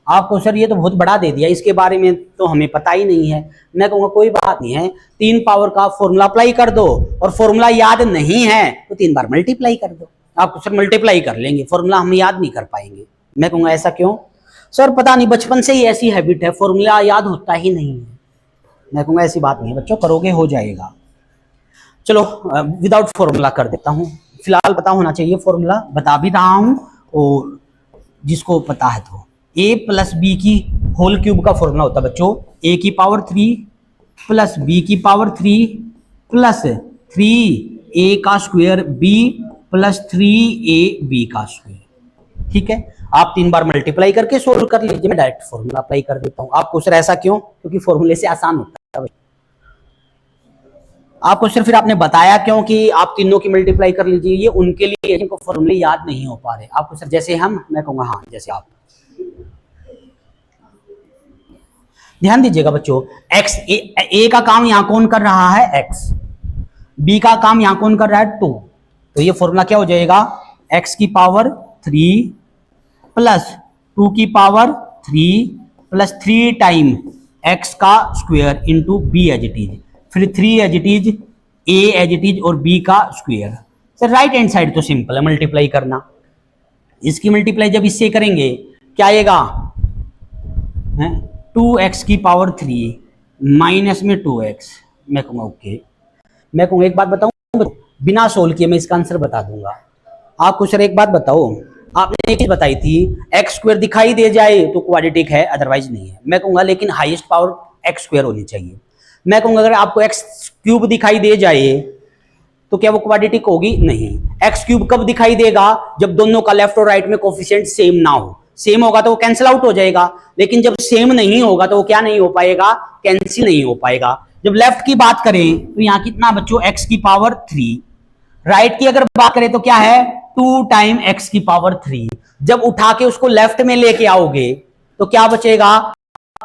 S1: आपको सर ये तो बहुत बड़ा दे दिया, इसके बारे में तो हमें पता ही नहीं है। मैं कहूँगा कोई बात नहीं है, 3 पावर का फॉर्मूला अप्लाई कर दो, और फॉर्मूला याद नहीं है तो 3 बार मल्टीप्लाई कर दो। आपको सर मल्टीप्लाई कर लेंगे, फॉर्मूला हम याद नहीं कर पाएंगे। मैं कहूँगा ऐसा क्यों? सर पता नहीं, बचपन से ही ऐसी हैबिट है, फॉर्मूला याद होता ही नहीं है। मैं कहूँगा ऐसी बात नहीं है बच्चों, करोगे हो जाएगा। चलो विदाउट फॉर्मूला कर देता हूँ, फिलहाल पता होना चाहिए फॉर्मूला, बता भी रहा हूँ, और जिसको पता है तो a प्लस बी की होल क्यूब का फॉर्मूला होता है बच्चों, a की पावर 3 प्लस b की पावर 3 प्लस 3a का स्क्वायर b प्लस 3ab का स्क्वायर। ठीक है, आप 3 बार मल्टीप्लाई करके सोल्व कर लीजिए, मैं डायरेक्ट फॉर्मूला अप्लाई कर देता हूँ। आपको सर ऐसा क्यों? क्योंकि फॉर्मूले से आसान होता है। आपको सिर्फ फिर आपने बताया क्यों कि आप तीनों की मल्टीप्लाई कर लीजिए, ये उनके लिए जिनको फॉर्मूले याद नहीं हो पा रहे। आपको सर जैसे हम, मैं कहूँगा हाँ जैसे आप। ध्यान दीजिएगा बच्चों, x a का काम यहां कौन कर रहा है? x। b का काम यहां कौन कर रहा है? 2। तो ये फॉर्मूला क्या हो जाएगा? x की पावर 3 प्लस 2 की पावर 3 प्लस 3 टाइम x का square into b as it is, फिर 3 as it is, a as it is और b का स्क्वायर। सर राइट हैंड साइड तो सिंपल है मल्टीप्लाई करना, इसकी मल्टीप्लाई जब इससे करेंगे क्या आएगा? 2x की पावर 3 माइनस में 2x। मैं कहूँगा ओके। मैं कहूँगा एक बात बताऊँ, बिना सोल्व किए मैं इसका आंसर बता दूंगा। आपको सर एक बात बताओ, आपने एक चीज बताई थी, एक्स स्क्वायर दिखाई दे जाए तो क्वाड्रेटिक है, अदरवाइज नहीं है। मैं कहूँगा लेकिन हाईएस्ट पावर एक्स स्क्वायर होनी चाहिए। मैं कहूँगा अगर आपको एक्स क्यूब दिखाई दे जाए तो क्या वो क्वाड्रेटिक होगी? नहीं। एक्स क्यूब कब दिखाई देगा? जब दोनों का लेफ्ट और राइट में कोफिशिएंट सेम ना हो। सेम होगा तो वो कैंसिल आउट हो जाएगा, लेकिन जब सेम नहीं होगा तो वो क्या नहीं हो पाएगा? कैंसिल नहीं हो पाएगा। जब लेफ्ट की बात करें तो यहाँ कितना बच्चों? एक्स की पावर 3। राइट की अगर बात करें तो क्या है? 2 टाइम एक्स की पावर 3। जब उठा के उसको लेफ्ट में लेके आओगे तो क्या बचेगा?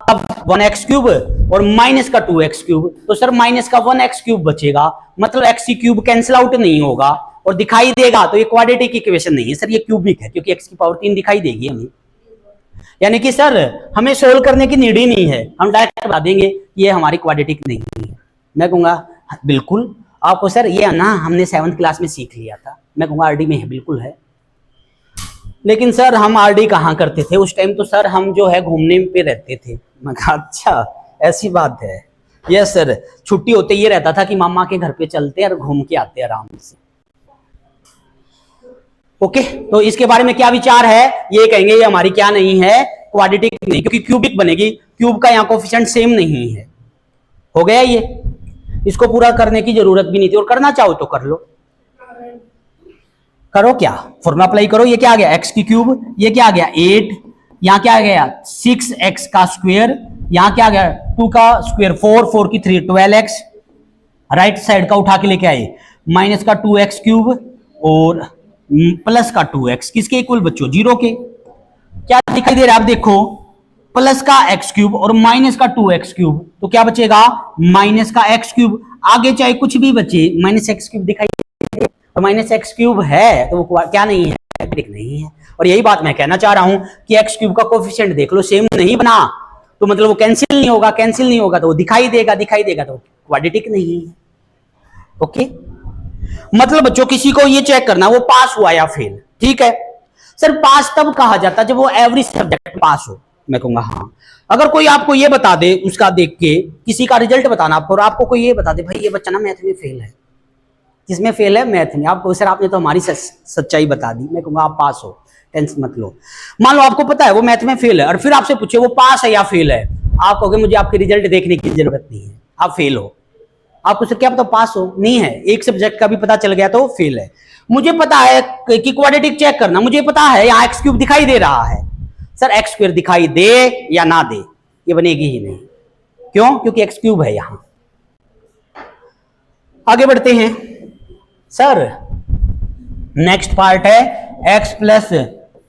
S1: अब 1x क्यूब और माइनस का 2x क्यूब, तो सर माइनस का 1x क्यूब बचेगा, मतलब x की क्यूब कैंसिल आउट नहीं होगा और दिखाई देगा, तो ये क्वाड्रेटिक इक्वेशन नहीं है सर, ये क्यूबिक है, क्योंकि x की पावर 3 दिखाई देगी हमें। यानी कि सर हमें सोल्व करने की नीड ही नहीं है, हम डायरेक्ट बता देंगे ये हमारी क्वाड्रेटिक नहीं है। मैं कहूंगा बिल्कुल आपको सर ये ना हमने 7th क्लास में सीख लिया था। मैं कहूंगा आरडी में है, बिल्कुल है, लेकिन सर हम आरडी कहाँ करते थे उस टाइम? तो सर हम जो है घूमने पे रहते थे। मैं कहा अच्छा ऐसी बात है। यस सर, छुट्टी होते ये रहता था कि मामा के घर पे चलते और घूम के आते आराम से। ओके, तो इसके बारे में क्या विचार है? ये कहेंगे ये हमारी क्या नहीं है? क्वाड्रेटिक नहीं, क्योंकि क्यूबिक बनेगी, क्यूब का यहाँ कोफिशिएंट सेम नहीं है। हो गया ये, इसको पूरा करने की जरूरत भी नहीं थी, और करना चाहो तो कर लो। करो क्या? फॉर्मूला अप्लाई करो। ये क्या आ गया? एक्स की क्यूब, ये क्या आ गया? 8, यहाँ क्या आ गया? 6x का स्क्वायर, यहाँ क्या आ गया? 2 का स्क्वायर 4, 4 की 3 12x, राइट साइड का उठा के लेके आए, माइनस का 2x क्यूब और प्लस का 2x, किसके इक्वल बच्चों? 0 के। क्या दिखाई दे रहा है? आप देखो, प्लस का x क्यूब और माइनस का 2x क्यूब, तो क्या बचेगा? माइनस का x क्यूब। आगे चाहे कुछ भी बचे, माइनस x क्यूब दिखाई दे, और माइनस x क्यूब है तो वो क्या नहीं है? क्वाड्रेटिक नहीं है। और यही बात मैं कहना चाह रहा हूं कि x क्यूब का कोफिशिएंट देख लो, सेम नहीं बना तो मतलब वो कैंसिल नहीं होगा, कैंसिल नहीं होगा तो वो दिखाई देगा, दिखाई देगा तो क्वाड्रेटिक नहीं है। ओके, मतलब बच्चों किसी को ये चेक करना वो पास हुआ या फेल। ठीक है सर, पास तब कहा जाता जब वो एवरी सब्जेक्ट पास हो। मैं कहूंगा हाँ। अगर कोई आपको ये बता दे, उसका देख के किसी का रिजल्ट बताना आपको, और आपको कोई ये बता दे भाई ये बच्चा ना मैथ में फेल है, किसमें फेल है? मैथ में। आपको सर आपने तो हमारी सच्चाई बता दी। मैं कहूंगा आप पास हो, टेंशन मत लो। मान लो आपको पता है वो मैथ में फेल है, और फिर आपसे पूछे वो पास है या फेल है, आप कहोगे मुझे आपके रिजल्ट देखने की जरूरत नहीं है, आप फेल हो। आपको सर क्या पता पास हो? नहीं है, एक सब्जेक्ट का भी पता चल गया तो फेल है। मुझे पता है कि क्वाड्रेटिक चेक करना, मुझे पता है यहाँ एक्स क्यूब दिखाई दे रहा है, सर एक्स स्क्वायर दिखाई दे या ना दे ये बनेगी ही नहीं। क्यों? क्योंकि एक्स क्यूब है यहां। आगे बढ़ते हैं सर, नेक्स्ट पार्ट है x प्लस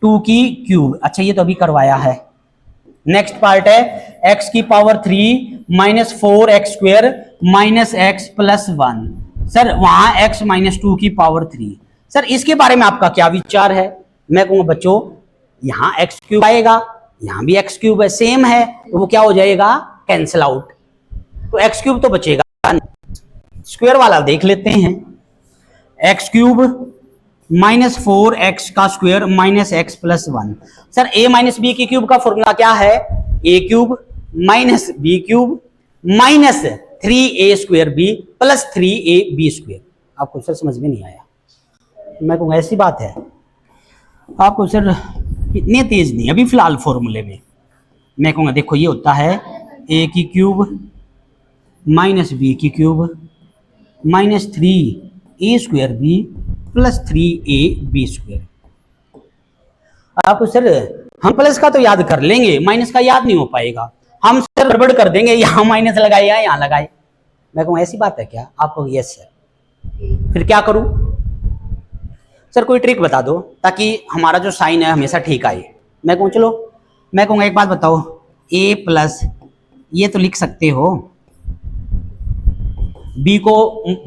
S1: 2 की क्यूब। अच्छा ये तो अभी करवाया है। नेक्स्ट पार्ट है x की power 3 minus 4x square minus x plus 1। Sir वहां x माइनस 2 की पावर 3, सर इसके बारे में आपका क्या विचार है? मैं कहूंगा बच्चों यहां एक्स क्यूब आएगा, यहां भी एक्स क्यूब है, सेम है, तो वो क्या हो जाएगा? Cancel out. तो एक्स क्यूब तो बचेगा, स्क्वायर वाला देख लेते हैं। एक्स क्यूब माइनस 4x का square minus x plus 1। Sir a minus b की क्यूब का फॉर्मूला क्या है? a cube minus b cube minus 3a square b plus 3a b square. आपको सर समझ में नहीं आया? मैं कहूँगा ऐसी बात है, आपको सर इतने तेज नहीं अभी फिलहाल फॉर्मूले में। मैं कहूँगा देखो ये होता है a की क्यूब माइनस बी की cube minus 3a square b plus 3a b square. आपको सर हम प्लस का तो याद कर लेंगे, माइनस का याद नहीं हो पाएगा। हम सर गड़बड़ कर देंगे, यहाँ माइनस लगाए या यहाँ लगाए। मैं कहूँ ऐसी बात है क्या? आप यस सर। फिर क्या करूं? सर कोई ट्रिक बता दो ताकि हमारा जो साइन है हमेशा ठीक आए। मैं कहूँ चलो, मैं कहूँगा एक बात बताओ, a प्लस ये तो लिख सकते हो, b को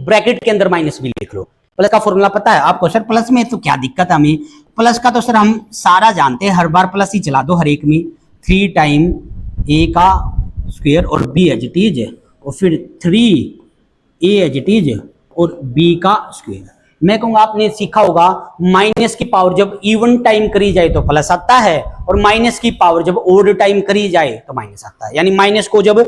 S1: ब्रैकेट के अंदर माइनस b लिख लो। प्लस का फॉर्मूला पता है आपको? सर प्लस में तो क्या दिक्कत है हमें? प्लस का तो सर हम सारा जानते हैं, हर बार प्लस ही चला दो हर एक में। 3 टाइम a का स्क्वायर और b एज इट इज, और फिर 3a एज इट इज और b का स्क्वायर। मैं कहूँगा आपने सीखा होगा माइनस की पावर जब इवन टाइम करी जाए तो प्लस आता है, और माइनस की पावर जब ओड टाइम करी जाए तो माइनस आता है। यानी माइनस को जब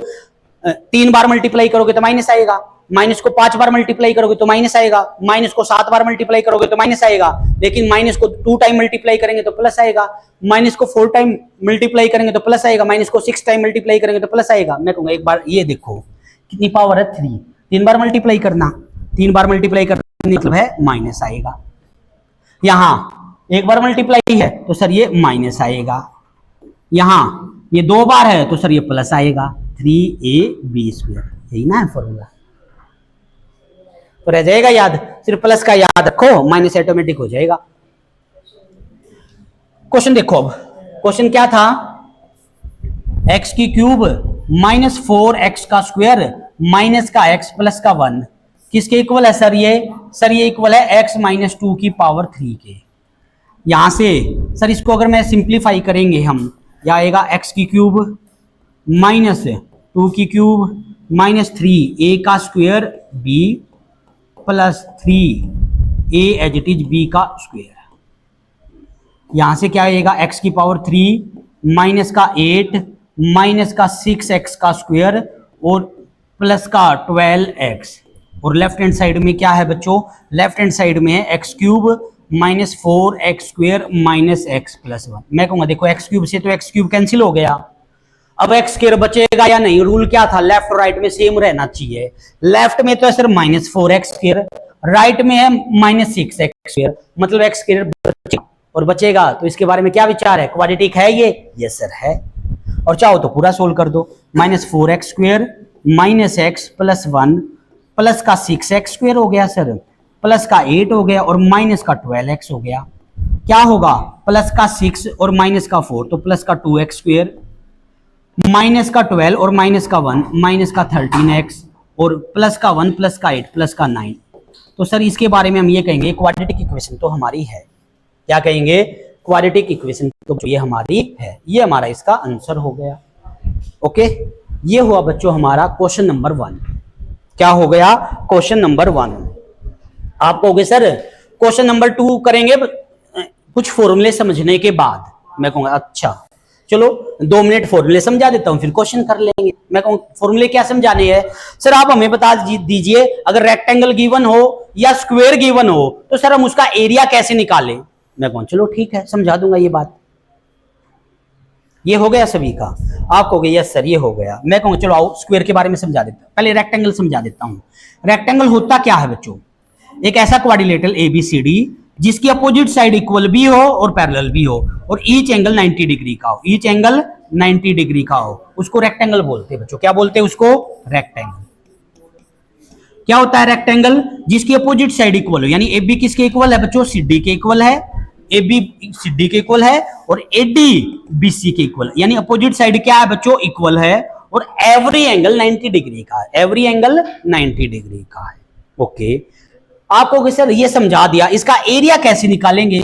S1: 3 बार मल्टीप्लाई करोगे तो माइनस आएगा, माइनस को 5 बार मल्टीप्लाई करोगे तो माइनस आएगा, माइनस को 7 बार मल्टीप्लाई करोगे तो माइनस आएगा, लेकिन माइनस को 2 टाइम मल्टीप्लाई करेंगे तो प्लस आएगा, माइनस को 4 टाइम मल्टीप्लाई करेंगे तो प्लस आएगा, माइनस को 6 टाइम मल्टीप्लाई करेंगे तो प्लस आएगा। मैं कहूँगा एक बार ये देखो कितनी पावर है 3, 3 बार मल्टीप्लाई करना, 3 बार मल्टीप्लाई करना मतलब है माइनस आएगा। यहां एक बार मल्टीप्लाई है तो सर ये माइनस आएगा, यहां ये 2 बार है तो सर ये प्लस आएगा, 3ab स्क्वायर। यही ना है फॉर्मूला, तो रह जाएगा याद। सिर्फ प्लस का याद रखो, माइनस ऑटोमेटिक हो जाएगा। क्वेश्चन देखो, अब क्वेश्चन क्या था? x की क्यूब माइनस 4x का स्क्वायर माइनस का x प्लस का 1 किसके इक्वल है सर? ये इक्वल है x माइनस 2 की पावर 3 के। यहां से सर इसको अगर मैं सिंप्लीफाई करेंगे हम, यह आएगा x की क्यूब माइनस 2 की क्यूब माइनस 3a का square b plus 3a as it is b का स्क्वायर। यहां से क्या आएगा? x की पावर 3 माइनस का 8 माइनस का 6x का स्क्वायर और प्लस का 12x, और लेफ्ट हैंड साइड में क्या है बच्चों? लेफ्ट हैंड साइड में है x cube minus 4x square minus x plus 1। मैं कहूंगा देखो एक्स क्यूब से तो एक्स क्यूब कैंसिल हो गया, अब एक्स स्क्वायर बचेगा या नहीं? रूल क्या था? लेफ्ट और राइट में सेम रहना चाहिए। लेफ्ट में तो है sir minus 4x square, right में है माइनस 6x स्क्वायर, मतलब एक्स स्क्वायर और बचेगा। तो इसके बारे में क्या विचार है? क्वाड्रेटिक है ये? यस सर है। और चाहो तो पूरा सोल्व कर दो, minus 4x square minus x plus 1 plus का 6x स्क्वायर हो गया सर, प्लस का 8 हो गया और माइनस का 12x हो गया। क्या होगा? प्लस का 6 और माइनस का 4 तो प्लस का 2x स्क्वायर, माइनस का 12 और माइनस का 1 माइनस का 13x और प्लस का 1 प्लस का 8 प्लस का 9। तो सर इसके बारे में हम ये कहेंगे क्वाड्रेटिक इक्वेशन तो हमारी है। क्या कहेंगे? क्वाड्रेटिक इक्वेशन तो ये हमारी है। ये हमारा इसका आंसर हो गया। ओके, ये हुआ बच्चों हमारा क्वेश्चन नंबर 1। क्या हो गया? Question number 1। आप कहोगे सर क्वेश्चन नंबर 2 करेंगे कुछ फॉर्मूले समझने के बाद। मैं कहूंगा अच्छा चलो 2 मिनट फॉर्मूले समझा देता हूं, फिर क्वेश्चन कर लेंगे। मैं कहूँ फॉर्मूले क्या समझाने हैं? सर आप हमें बता दीजिए अगर रेक्टेंगल गिवन हो या स्क्वायर गिवन हो तो सर हम उसका एरिया कैसे निकालें। मैं कहूँ चलो ठीक है समझा दूंगा ये बात। ये हो गया सभी का? आप कहोगे यस सर ये हो गया। मैं कहूँ चलो आओ स्क्वायर के बारे में समझा देता हूं। पहले रेक्टेंगल समझा देता हूं। रेक्टेंगल होता क्या है बच्चों? एक ऐसा क्वाड्रिलेटरल ABCD जिसकी अपोजिट साइड इक्वल भी हो और पैरेलल भी हो और ईच एंगल 90 डिग्री का हो, ईच एंगल 90 डिग्री का हो, उसको रेक्टेंगल बोलते हैं बच्चों। क्या बोलते हैं उसको? रेक्टेंगल। क्या होता है रेक्टेंगल? जिसकी अपोजिट साइड इक्वल हो, यानी AB किसके इक्वल है बच्चों? CD के इक्वल है। AB CD के इक्वल है और AD BC के इक्वल, यानी अपोजिट साइड क्या है बच्चों? इक्वल है और एवरी एंगल 90 डिग्री का है। एवरी एंगल 90 डिग्री का है। ओके, आपको सर ये समझा दिया, इसका एरिया कैसे निकालेंगे,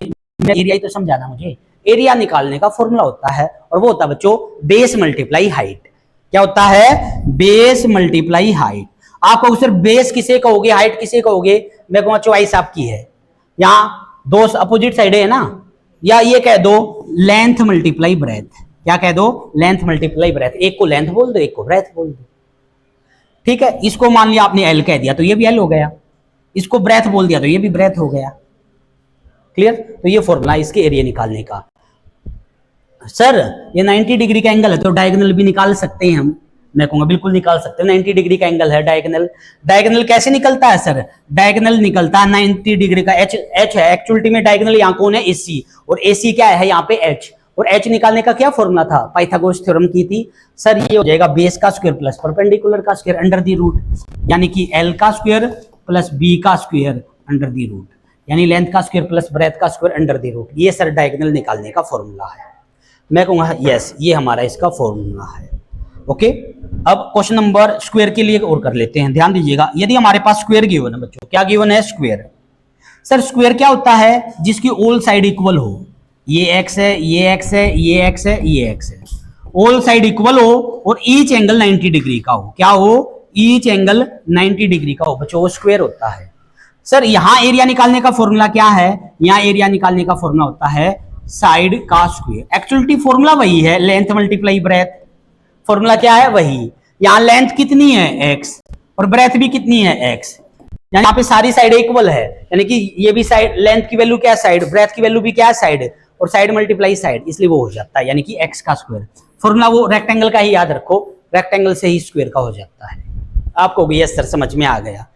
S1: एरिया ही तो समझाना मुझे। एरिया निकालने का फॉर्मूला होता है और वो होता है बच्चों बेस मल्टीप्लाई हाइट। क्या होता है? Base multiply height. आपको सिर्फ बेस किसे कहोगे, हाइट किसे कहोगे? मैं कहूंगा चॉइस आपकी है, यहां दो अपोजिट साइड है ना, या ये कह दो लेंथ मल्टीप्लाई ब्रेथ। क्या कह दो? Length multiply breath. एक को लेंथ बोल दो, एक को ब्रेथ बोल दो। ठीक है, इसको मान लिया आपने एल कह दिया तो ये भी एल हो गया, इसको ब्रेथ बोल दिया तो ये भी ब्रेथ हो गया। क्लियर? तो ये फॉर्मूला इसके एरिया निकालने का। सर ये 90 डिग्री का एंगल है तो डायगोनल भी निकाल सकते हैं हम। मैं कहूंगा बिल्कुल निकाल सकते हैं, 90 डिग्री का एंगल है डायगोनल। डायगोनल कैसे निकलता है सर? डायगोनल निकलता है 90 डिग्री का, एच है एक्चुअलिटी में डायगोनल, यहाँ कौन है? एसी, और एसी क्या है यहाँ पे? एच। और एच निकालने का क्या फॉर्मूला था? पाइथागोरस थ्योरम की थी सर। ये हो जाएगा बेस का स्क्वायर प्लस परपेंडिकुलर का स्क्वायर अंडर दी रूट, यानी कि एल का स्क्वायर प्लस बी का स्क्वायर अंडर दी रूट, यानी लेंथ का स्क्वायर प्लस ब्रेथ का स्क्वायर अंडर दी रूट। ये सर डायगोनल निकालने का फॉर्मूला है। मैं कहूंगा यस, ये हमारा इसका फॉर्मूला है। ओके, अब क्वेश्चन नंबर स्क्वायर के लिए और कर लेते हैं। ध्यान दीजिएगा, यदि हमारे पास स्क्वायर गिवन है बच्चों, क्या गिवन है? स्क्वायर। सर स्क्वायर क्या होता है? जिसकी ऑल साइड इक्वल हो। ये एक्स है, ये एक्स है, ये एक्स है, ये एक्स है, ऑल साइड इक्वल हो और ईच एंगल 90 डिग्री का हो। क्या हो? ईच एंगल 90 डिग्री का हो बच्चों, वो स्क्वायर होता है। सर यहां एरिया निकालने का फॉर्मूला क्या है? यहां एरिया निकालने का फॉर्मूला होता है साइड का स्क्वायर। एक्चुअली फॉर्मूला वही है, लेंथ मल्टीप्लाई ब्रेथ। फॉर्मूला क्या है? वही। यहां लेंथ कितनी है? एक्स, और ब्रेथ भी कितनी है? एक्स। यानी यहाँ पे सारी साइड इक्वल है, यानी कि ये भी साइड, लेंथ की वैल्यू क्या है? साइड। ब्रेथ की वैल्यू भी क्या है? साइड। और साइड मल्टीप्लाई साइड, इसलिए वो हो जाता है, यानी कि एक्स का स्क्वायर। फॉर्मूला वो रेक्टेंगल का ही याद रखो, रेक्टेंगल से ही स्क्वायर का हो जाता है। आपको भी यस सर समझ में आ गया?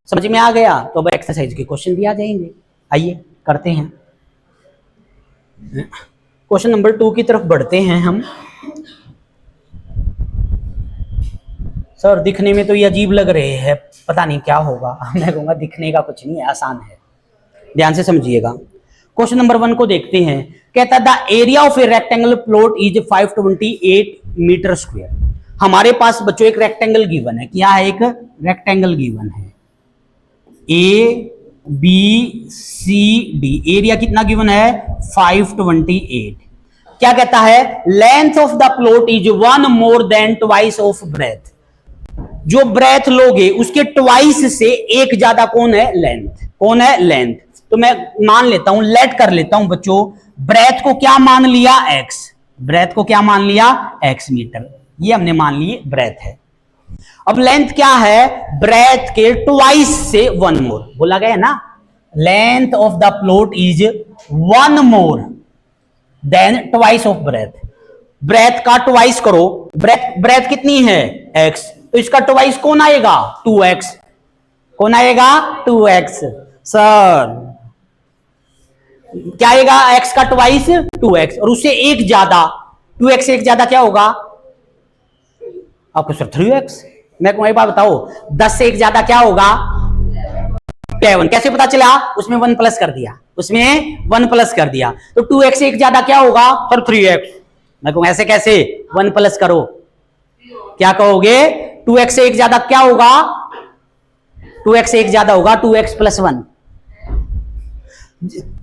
S1: समझ में आ गया तो अब एक्सरसाइज के क्वेश्चन भी आ जाएंगे। आइए करते हैं, क्वेश्चन नंबर 2 की तरफ बढ़ते हैं हम। सर दिखने में तो ये अजीब लग रहे हैं, पता नहीं क्या होगा। मैं कहूंगा दिखने का कुछ नहीं है, आसान है, ध्यान से समझिएगा। क्वेश्चन नंबर 1 को देखते हैं। कहता the area of a rectangle plot is 528 metre square. हमारे पास बच्चों एक रेक्टेंगल गिवन है। क्या है? एक रेक्टेंगल गिवन है, A B C D. Area कितना गिवन है? 528। क्या कहता है? Length of the plot is 1 more than twice of breadth. जो ब्रेथ लोगे उसके ट्वाइस से एक ज्यादा कौन है? लेंथ। कौन है? लेंथ। तो मैं मान लेता हूं, लेट कर लेता हूं बच्चों, ब्रेथ को क्या मान लिया? एक्स। ब्रेथ को क्या मान लिया? X metre. ये हमने मान लिए ब्रेथ है। अब लेंथ क्या है? ब्रेथ के ट्वाइस से 1 मोर बोला गया है ना। Length of the plot is 1 more than twice of breadth. Breadth का ट्वाइस करो, ब्रेथ कितनी है? एक्स, तो इसका ट्वाइस कौन आएगा? 2x। कौन आएगा? 2x। सर क्या आएगा? x का ट्वाइस 2x, और उससे एक ज्यादा, 2x से एक ज्यादा क्या होगा आपको? Sir 3x। मैं एक बात बताओ, 10 से एक ज्यादा क्या होगा? 11। कैसे पता चला? उसमें 1 प्लस कर दिया, उसमें 1 प्लस कर दिया। तो 2x से एक ज्यादा क्या होगा? Sir 3x। मैं कहूंगा ऐसे कैसे? 1 प्लस करो, क्या कहोगे? 2x से एक ज्यादा क्या होगा? 2x से एक ज्यादा होगा 2x प्लस 1।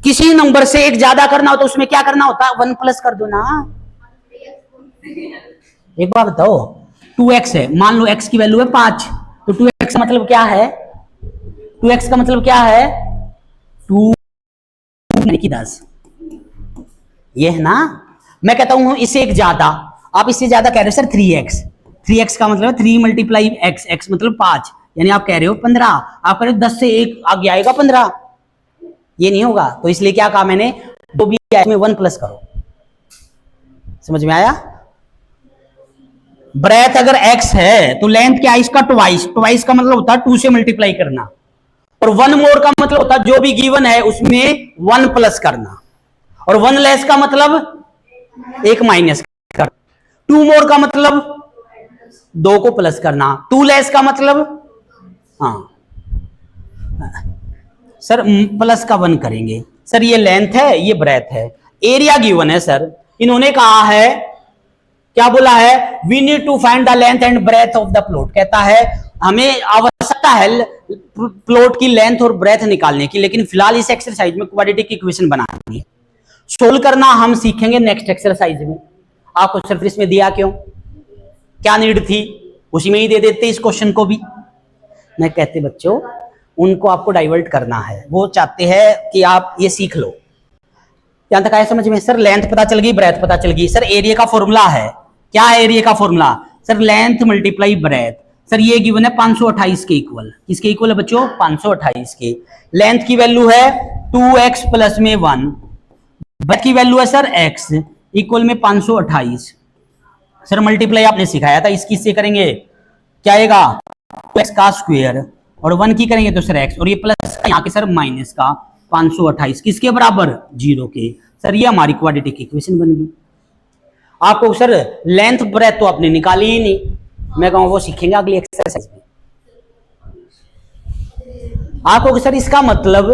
S1: किसी नंबर से एक ज्यादा करना हो तो उसमें क्या करना होता है? 1 प्लस कर दो ना। एक बात बताओ, 2x है, मान लो x की वैल्यू है 5, तो 2x का मतलब क्या है? 2x का मतलब क्या है? 2 की 10। ये है ना। मैं कहता हूं इससे एक ज्यादा, आप इससे ज्यादा कह रहे हो सर 3x। 3x का मतलब 3 मल्टीप्लाई x, x मतलब 5, यानी आप कह रहे हो 15। आप कह रहे हो 10 से एक आगे आएगा 15, ये नहीं होगा। तो इसलिए क्या कहा मैंने? जो भी में 1 प्लस करो। समझ में आया? ब्रेथ अगर x है तो लेंथ क्या है? इसका ट्वाइस। ट्वाइस का मतलब होता है 2 से मल्टीप्लाई करना, और 1 मोर का मतलब होता है जो भी गिवन है उसमें 1 प्लस करना, और 1 लेस का मतलब 1 माइनस कर। 2 मोर का मतलब 2 को प्लस करना। 2 लेस का मतलब हाँ सर प्लस का 1 करेंगे। सर ये लेंथ है, ये ब्रेथ है, एरिया गिवन है। सर इन्होंने कहा है, क्या बोला है? We need to find the length and breadth of the plot. कहता है हमें आवश्यक सकता है प्लॉट की लेंथ और ब्रेथ निकालने की, लेकिन फिलहाल इस एक्सरसाइज में क्वाड्रेटिक इक्वेशन बनानी है। सोल्व करना हम सीखेंगे नेक्स्ट एक्सरसाइज में। आपको सिर्फ इसमें दिया क्यों, क्या नीड थी, उसी में ही दे देते इस क्वेश्चन को भी। मैं कहते बच्चों उनको आपको डाइवर्ट करना है, वो चाहते हैं कि आप ये सीख लो। यहां तक आया समझ में? सर लेंथ पता चल गई, ब्रेथ पता चल गई। सर एरिया का फॉर्मूला है, क्या है एरिया का formula? Sir length multiply breath. Sir ये गिवन है 528 के इक्वल। किसके इक्वल है बच्चों? 528 के। लेंथ की वैल्यू है 2x प्लस में 1, ब्रेथ की वैल्यू है सर x इक्वल में 528। सर मल्टीप्लाई आपने सिखाया था, इसकी से करेंगे क्या आएगा? x का स्क्वायर, और 1 की करेंगे तो सर x, और ये प्लस का यहाँ के सर माइनस का 528 किसके बराबर? 0 के। सर ये हमारी क्वाड्रेटिक इक्वेशन बन गई। आपको सर लेंथ ब्रेथ तो आपने निकाली ही नहीं, मैं कहूँ वो सीखेंगे अगली एक्सरसाइज में। आपको सर इसका मतलब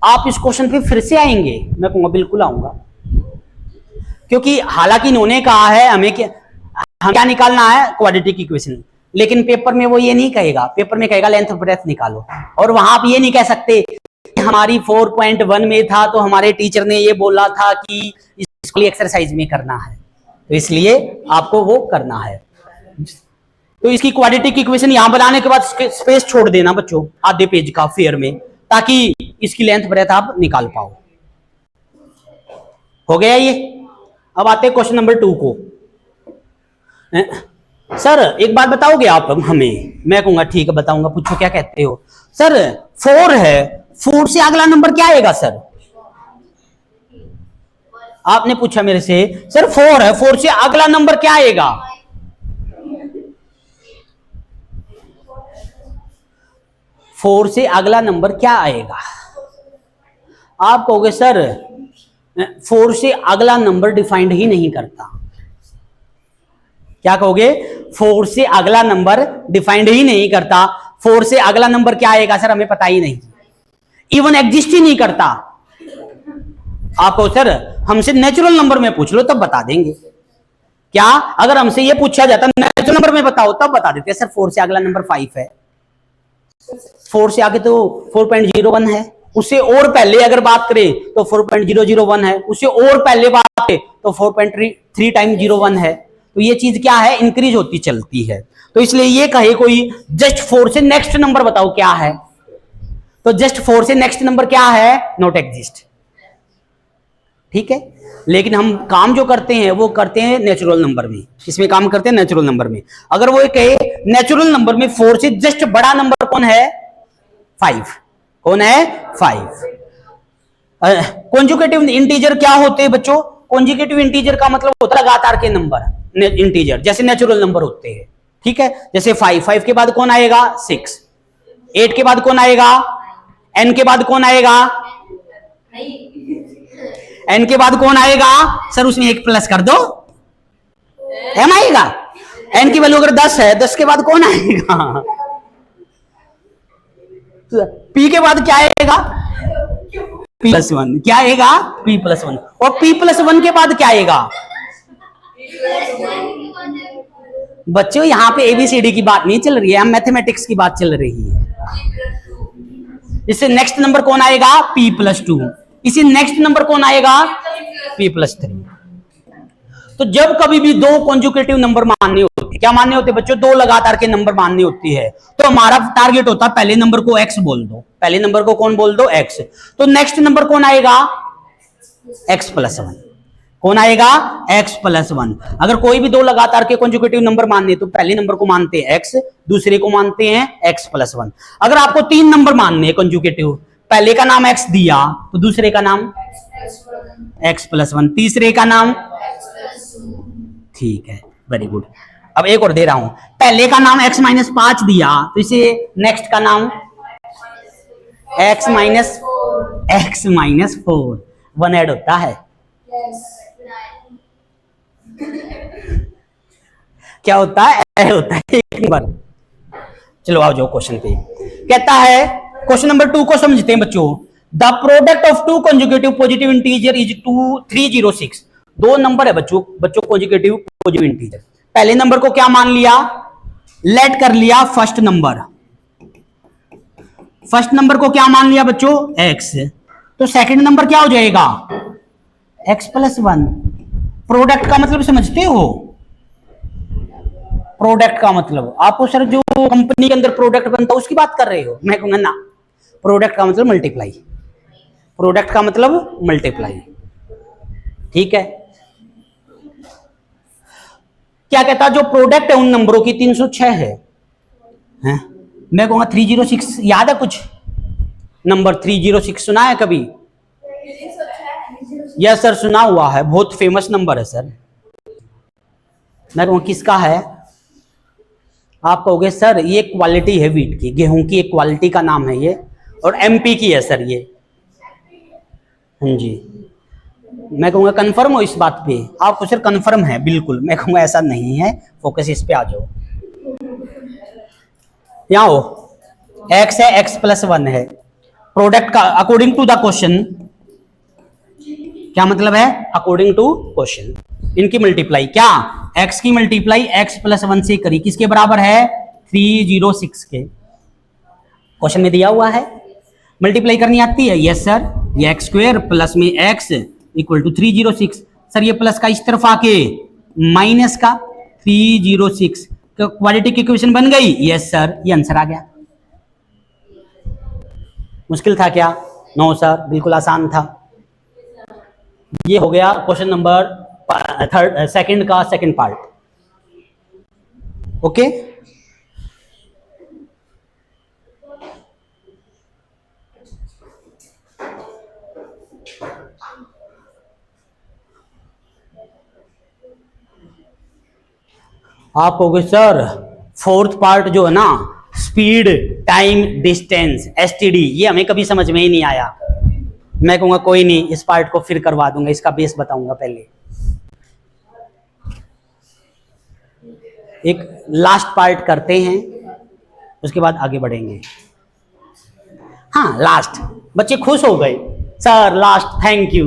S1: आप इस क्वेश्चन पे फिर से आएंगे? मैं कहूँगा बिल्कुल आऊंगा, क्योंकि हालांकि इन्होंने कहा है हमें क्या निकालना है? क्वाड्रेटिक इक्वेशन, लेकिन पेपर में वो ये नहीं कहेगा। पेपर में कहेगा लेंथ ब्रेथ निकालो, और वहां आप ये नहीं कह सकते हमारी 4.1 में था तो हमारे टीचर ने ये बोला था कि इसको एक्सरसाइज में करना है, तो इसलिए आपको वो करना है। तो इसकी क्वाड्रेटिक इक्वेशन यहां बनाने के बाद स्पेस छोड़ देना बच्चों आधे पेज का फेयर में, ताकि इसकी लेंथ ब्रेथ आप निकाल पाओ। हो गया ये? अब आते हैं क्वेश्चन नंबर 2 को। सर एक बात बताओगे आप हमें? मैं कहूंगा ठीक है बताऊंगा, पूछो क्या कहते हो। सर 4 है, 4 से अगला नंबर क्या आएगा? सर आपने पूछा मेरे से, सर 4 है, 4 से अगला नंबर क्या आएगा? फोर से अगला नंबर क्या आएगा? आप कहोगे सर 4 से अगला नंबर डिफाइंड ही नहीं करता। क्या कहोगे? 4 से अगला नंबर डिफाइंड ही नहीं करता। 4 से अगला नंबर क्या आएगा सर हमें पता ही नहीं, इवन एग्जिस्ट ही नहीं करता। आपको सर हमसे नेचुरल नंबर में पूछ लो तब बता देंगे। क्या अगर हमसे ये पूछा जाता नेचुरल नंबर में बताओ तब बता देते सर 4 से अगला नंबर 5 है, 4 से आगे तो 4.01 है, उससे और पहले अगर बात करें तो 4.001 है, उससे और पहले बात करें तो 4.3 टाइम 01 है। तो ये चीज क्या है? इंक्रीज होती चलती है। तो इसलिए ये कहे कोई जस्ट 4 से नेक्स्ट नंबर बताओ क्या है, तो जस्ट 4 से नेक्स्ट नंबर क्या है? Not exist. ठीक है, लेकिन हम काम जो करते हैं वो करते हैं नेचुरल नंबर में। इसमें काम करते हैं नेचुरल नंबर में। अगर वो कहे नेचुरल नंबर में 4 से जस्ट बड़ा नंबर कौन है? 5। कौन है? 5। कॉन्जुगेटिव इंटीजर क्या होते हैं बच्चों? कॉन्जुगेटिव इंटीजर का मतलब होता है लगातार के नंबर इंटीजर, जैसे नेचुरल नंबर होते हैं। ठीक है, जैसे 5 के बाद कौन आएगा? 6। 8 के बाद कौन आएगा? n के बाद कौन आएगा? n के बाद कौन आएगा? सर उसमें 1 प्लस कर दो, m आएगा। n की वैल्यू अगर 10 है, 10 के बाद कौन आएगा? p के बाद क्या आएगा? p+1। क्या आएगा? p+1। और p+1 के बाद क्या आएगा? बच्चों यहां पे ABCD की बात नहीं चल रही है, हम मैथमेटिक्स की बात चल रही है। इससे नेक्स्ट नंबर कौन आएगा? p+2। इसी नेक्स्ट नंबर कौन आएगा? p+3। तो जब कभी भी दो कॉन्जुगेटिव नंबर मानने होते हैं, क्या मानने होते हैं बच्चों? 2 लगातार के नंबर मानने होती है, तो हमारा टारगेट होता है पहले नंबर को x बोल दो। पहले नंबर को कौन बोल दो? x। तो नेक्स्ट नंबर कौन आएगा? x+1। कौन आएगा? x+1। अगर कोई भी 2 लगातार के कॉन्जुगेटिव नंबर मानने तो पहले नंबर को मानते हैं x, दूसरे को मानते हैं x+1। अगर आपको 3 नंबर मानने हैं कॉन्जुगेटिव, पहले का नाम x दिया तो दूसरे का नाम x+1, तीसरे का नाम, ठीक है, वेरी गुड। अब एक और दे रहा हूं, पहले का नाम x-5 दिया तो इसे नेक्स्ट का नाम x-4 वन ऐड होता है। क्या होता है? ऐड होता है एक नंबर। चलो आओ जो क्वेश्चन पे कहता है, क्वेश्चन नंबर 2 को समझते हैं बच्चों। The product of 2 conjugative positive integer is 306। 2 number है बच्चों कॉन्जुगेटिव पॉजिटिव इंटीजर। पहले नंबर को क्या मान लिया? लेट कर लिया फर्स्ट नंबर, फर्स्ट नंबर को क्या मान लिया बच्चों, x, तो सेकंड नंबर क्या हो जाएगा, x+1। प्रोडक्ट का मतलब समझते हो, प्रोडक्ट का मतलब आपको सर जो कंपनी के अंदर प्रोडक्ट बनता है उसकी बात कर रहे हो, मैं कहूंगा ना, प्रोडक्ट का मतलब मल्टीप्लाई, प्रोडक्ट का मतलब मल्टीप्लाई, ठीक है। क्या कहता जो प्रोडक्ट है उन नंबरों की 306 है, हैं? मैं कहूंगा 306 याद है कुछ नंबर, 306 सुना है कभी? यस सर सुना हुआ है, बहुत फेमस नंबर है सर। मैं कहूँगा किसका है, आप कहोगे सर ये क्वालिटी है वीट की, गेहूं की एक क्वालिटी का नाम है ये, और एमपी की है सर ये। हाँ जी, मैं कहूँगा कंफर्म हो इस बात पे, आपको सर कंफर्म है बिल्कुल, मैं कहूँगा ऐसा नहीं है, फोकस इस पे आ जाओ। यहाँ हो, x है, x+1 है, प्रोडक्ट का अकॉर्डिंग टू द क्वेश्चन, क्या मतलब है, अकॉर्डिंग टू क्वेश्चन इनकी मल्टीप्लाई, क्या x की मल्टीप्लाई x+1 से करी, किसके बराबर है, 306 के, क्वेश्चन में दिया हुआ है। मल्टीप्लाई करनी आती है, यस सर, ये x² प्लस में x इक्वल टू 306, सर ये प्लस का इस तरफ आके माइनस का 306, तो क्वाड्रेटिक इक्वेशन बन गई, यस सर, ये आंसर आ गया। मुश्किल था क्या? नो सर, बिल्कुल आसान था। ये हो गया क्वेश्चन नंबर सेकंड का सेकंड पार्ट, ओके। आप कहोगे सर फोर्थ पार्ट जो है ना, स्पीड टाइम डिस्टेंस एसटीडी, ये हमें कभी समझ में ही नहीं आया। मैं कहूंगा कोई नहीं, इस पार्ट को फिर करवा दूंगा, इसका बेस बताऊंगा पहले। एक लास्ट पार्ट करते हैं, उसके बाद आगे बढ़ेंगे। हाँ लास्ट, बच्चे खुश हो गए सर, लास्ट थैंक यू,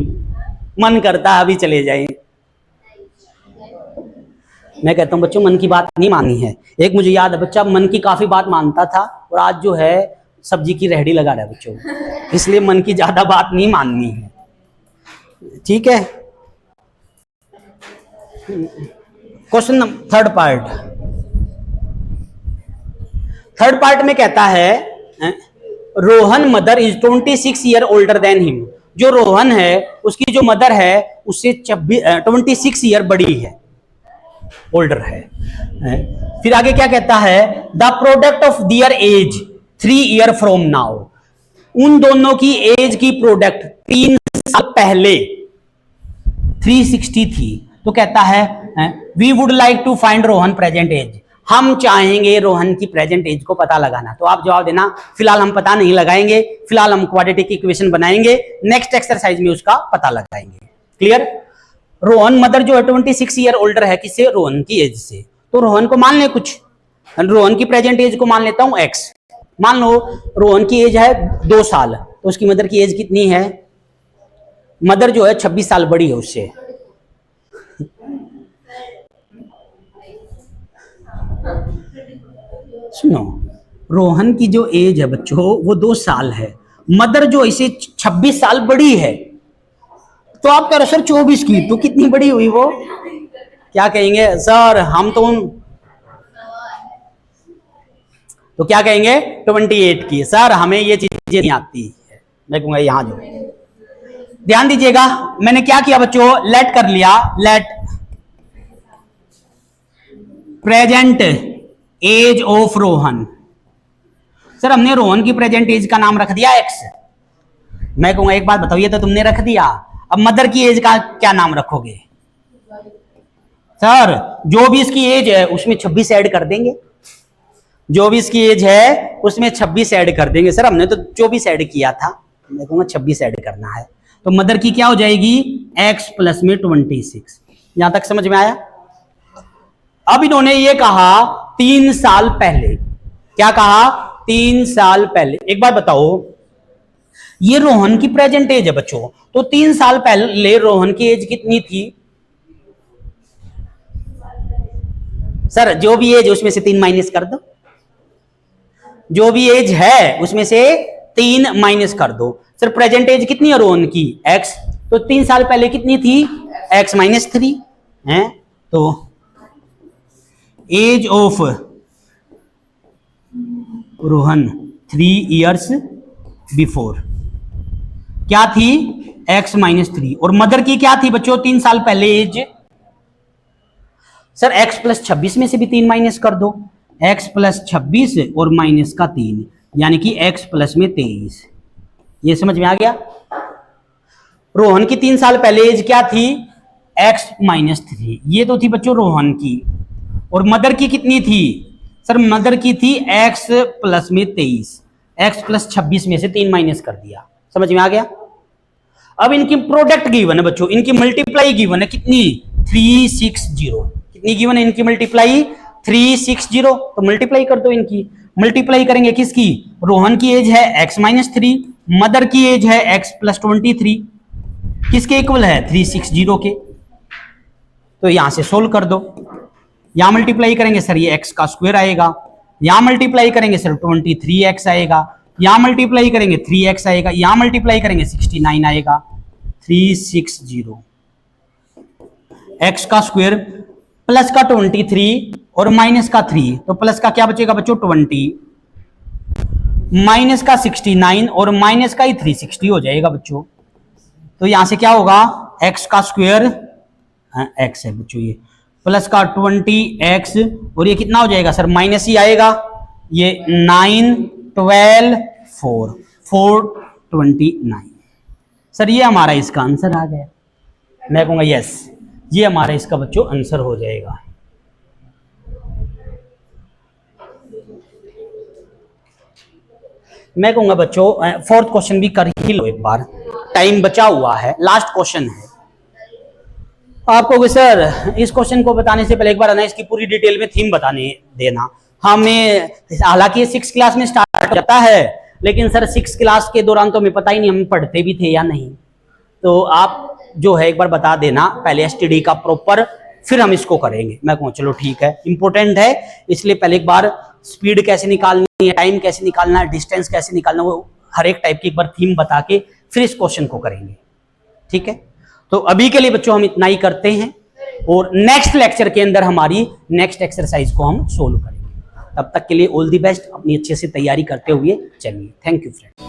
S1: मन करता है अभी चले जाए। मैं कहता हूं बच्चों मन की बात नहीं माननी है। एक मुझे याद है बच्चा मन की काफी बात मानता था, और आज जो है सब्जी की रेहड़ी लगा रहा है बच्चों, इसलिए मन की ज्यादा बात नहीं माननी है, ठीक है। क्वेश्चन थर्ड पार्ट में कहता है Rohan mother is 26 year older than him, जो रोहन है उसकी जो मदर है उससे 26 ईयर बड़ी है, ओल्डर है। फिर आगे क्या कहता है, the product of their age 3 year from now, उन दोनों की एज की प्रोडक्ट 3 साल पहले 360 थी, तो कहता है we would like to find Rohan present age, हम चाहेंगे रोहन की प्रेजेंट एज को पता लगाना। तो आप जवाब देना फिलहाल हम पता नहीं लगाएंगे, फिलहाल हम क्वाड्रेटिक इक्वेशन बनाएंगे, नेक्स्ट एक्सरसाइज में उसका पता लगाएंगे। क्लियर? रोहन मदर जो है 26 ईयर ओल्डर है किससे, रोहन की एज से, तो रोहन को मान ले कुछ, रोहन की प्रेजेंट एज को मान लेता हूं x, मान लो रोहन की एज है 2 साल, तो उसकी मदर की एज कितनी है, मदर जो है 26 साल बड़ी है उससे। सुनो, रोहन की जो एज है बच्चों वो 2 साल है, मदर जो इसे 26 साल बड़ी है, तो आप कह रहे सर 24 की, तो कितनी बड़ी हुई वो, क्या कहेंगे सर हम तो क्या कहेंगे 28 की, सर हमें ये चीजें नहीं आती है। मैं कहूंगा यहां जो ध्यान दीजिएगा, मैंने क्या किया बच्चों, लेट कर लिया, let present age of Rohan, sir हमने रोहन की प्रेजेंट एज का नाम रख दिया x। मैं कहूंगा एक बात बताओ, ये तो तुमने रख दिया, अब मदर की एज का क्या नाम रखोगे, सर जो भी इसकी एज है उसमें 26 ऐड कर देंगे, जो भी इसकी एज है उसमें 26 ऐड कर देंगे, सर हमने तो 24 ऐड किया था, मैं कहूंगा 26 ऐड करना है, तो मदर की क्या हो जाएगी x प्लस में 26। यहां तक समझ में आया? अब इन्होंने ये कहा 3 साल पहले, क्या कहा 3 साल पहले। एक बात बताओ, ये रोहन की प्रेजेंट एज है बच्चों, तो 3 साल पहले रोहन की एज कितनी थी, सर जो भी एज है उसमें से 3 माइनस कर दो, जो भी एज है उसमें से 3 माइनस कर दो। सर प्रेजेंट एज कितनी है रोहन की? x, तो 3 साल पहले कितनी थी? x माइनस 3 है। तो age of Rohan 3 years before क्या थी? x minus 3। और मदर की क्या थी बच्चों 3 साल पहले एज? सर x प्लस 26 में से भी 3 माइनस कर दो। x प्लस 26 और माइनस का 3 यानी कि x प्लस में 23। ये समझ में आ गया? रोहन की 3 साल पहले एज क्या थी? x minus 3। ये तो थी बच्चों रोहन की। और मदर की कितनी थी? सर मदर की थी x प्लस में 23। x प्लस 26 में से 3 माइनस कर दिया। समझ में आ गया? अब इनकी प्रोडक्ट गिवन है बच्चों, इनकी मल्टीप्लाई गिवन है कितनी? 360। कितनी गिवन है इनकी मल्टीप्लाई? 360। तो मल्टीप्लाई कर दो इनकी। मल्टीप्लाई करेंगे किसकी? रोहन की एज है x माइनस 3, मदर की एज है x प्लस 23। किसके इक्वल है? 360 के। तो यहां से सोल्व कर दो। यहां मल्टीप्लाई करेंगे सर ये x का स्क्वायर आएगा, यहां मल्टीप्लाई करेंगे सर 23x आएगा, यहां मल्टीप्लाई करेंगे 3x आएगा, यहां मल्टीप्लाई करेंगे 69 आएगा। 360 x का स्क्वायर प्लस का 23 और माइनस का 3, तो प्लस का क्या बचेगा बच्चों 20, माइनस का 69 और माइनस का ही 360 हो जाएगा बच्चों। तो यहां से क्या होगा? x का स्क्वायर x है बच्चों, ये प्लस का 20x और ये कितना हो जाएगा सर? माइनस ही आएगा। ये 9 12 4 429। सर ये हमारा इसका आंसर आ गया। मैं कहूंगा यस, ये हमारा इसका बच्चों आंसर हो जाएगा। मैं कहूंगा बच्चों 4th क्वेश्चन भी कर ही लो एक बार, टाइम बचा हुआ है, लास्ट क्वेश्चन है। आपको सर इस क्वेश्चन को बताने से पहले एक बार ना इसकी पूरी डिटेल में थीम बताने देना। हमें हालांकि 6th क्लास में स्टार्ट होता है, लेकिन सर 6th क्लास के दौरान तो हमें पता ही नहीं हम पढ़ते भी थे या नहीं। तो आप जो है एक बार बता देना पहले एसटीडी का प्रॉपर, फिर हम इसको करेंगे। मैं कहूँ चलो ठीक है, इंपॉर्टेंट है, इसलिए पहले एक बार स्पीड कैसे निकालनी है, टाइम कैसे निकालना है, डिस्टेंस कैसे निकालना, वो हर एक टाइप की एक बार थीम बता के फिर इस क्वेश्चन को करेंगे। ठीक है, तो अभी के लिए बच्चों हम इतना ही करते हैं और नेक्स्ट लेक्चर के अंदर हमारी नेक्स्ट एक्सरसाइज को हम सोल्व करेंगे। तब तक के लिए ऑल दी बेस्ट, अपनी अच्छे से तैयारी करते हुए चलिए। Thank you friend.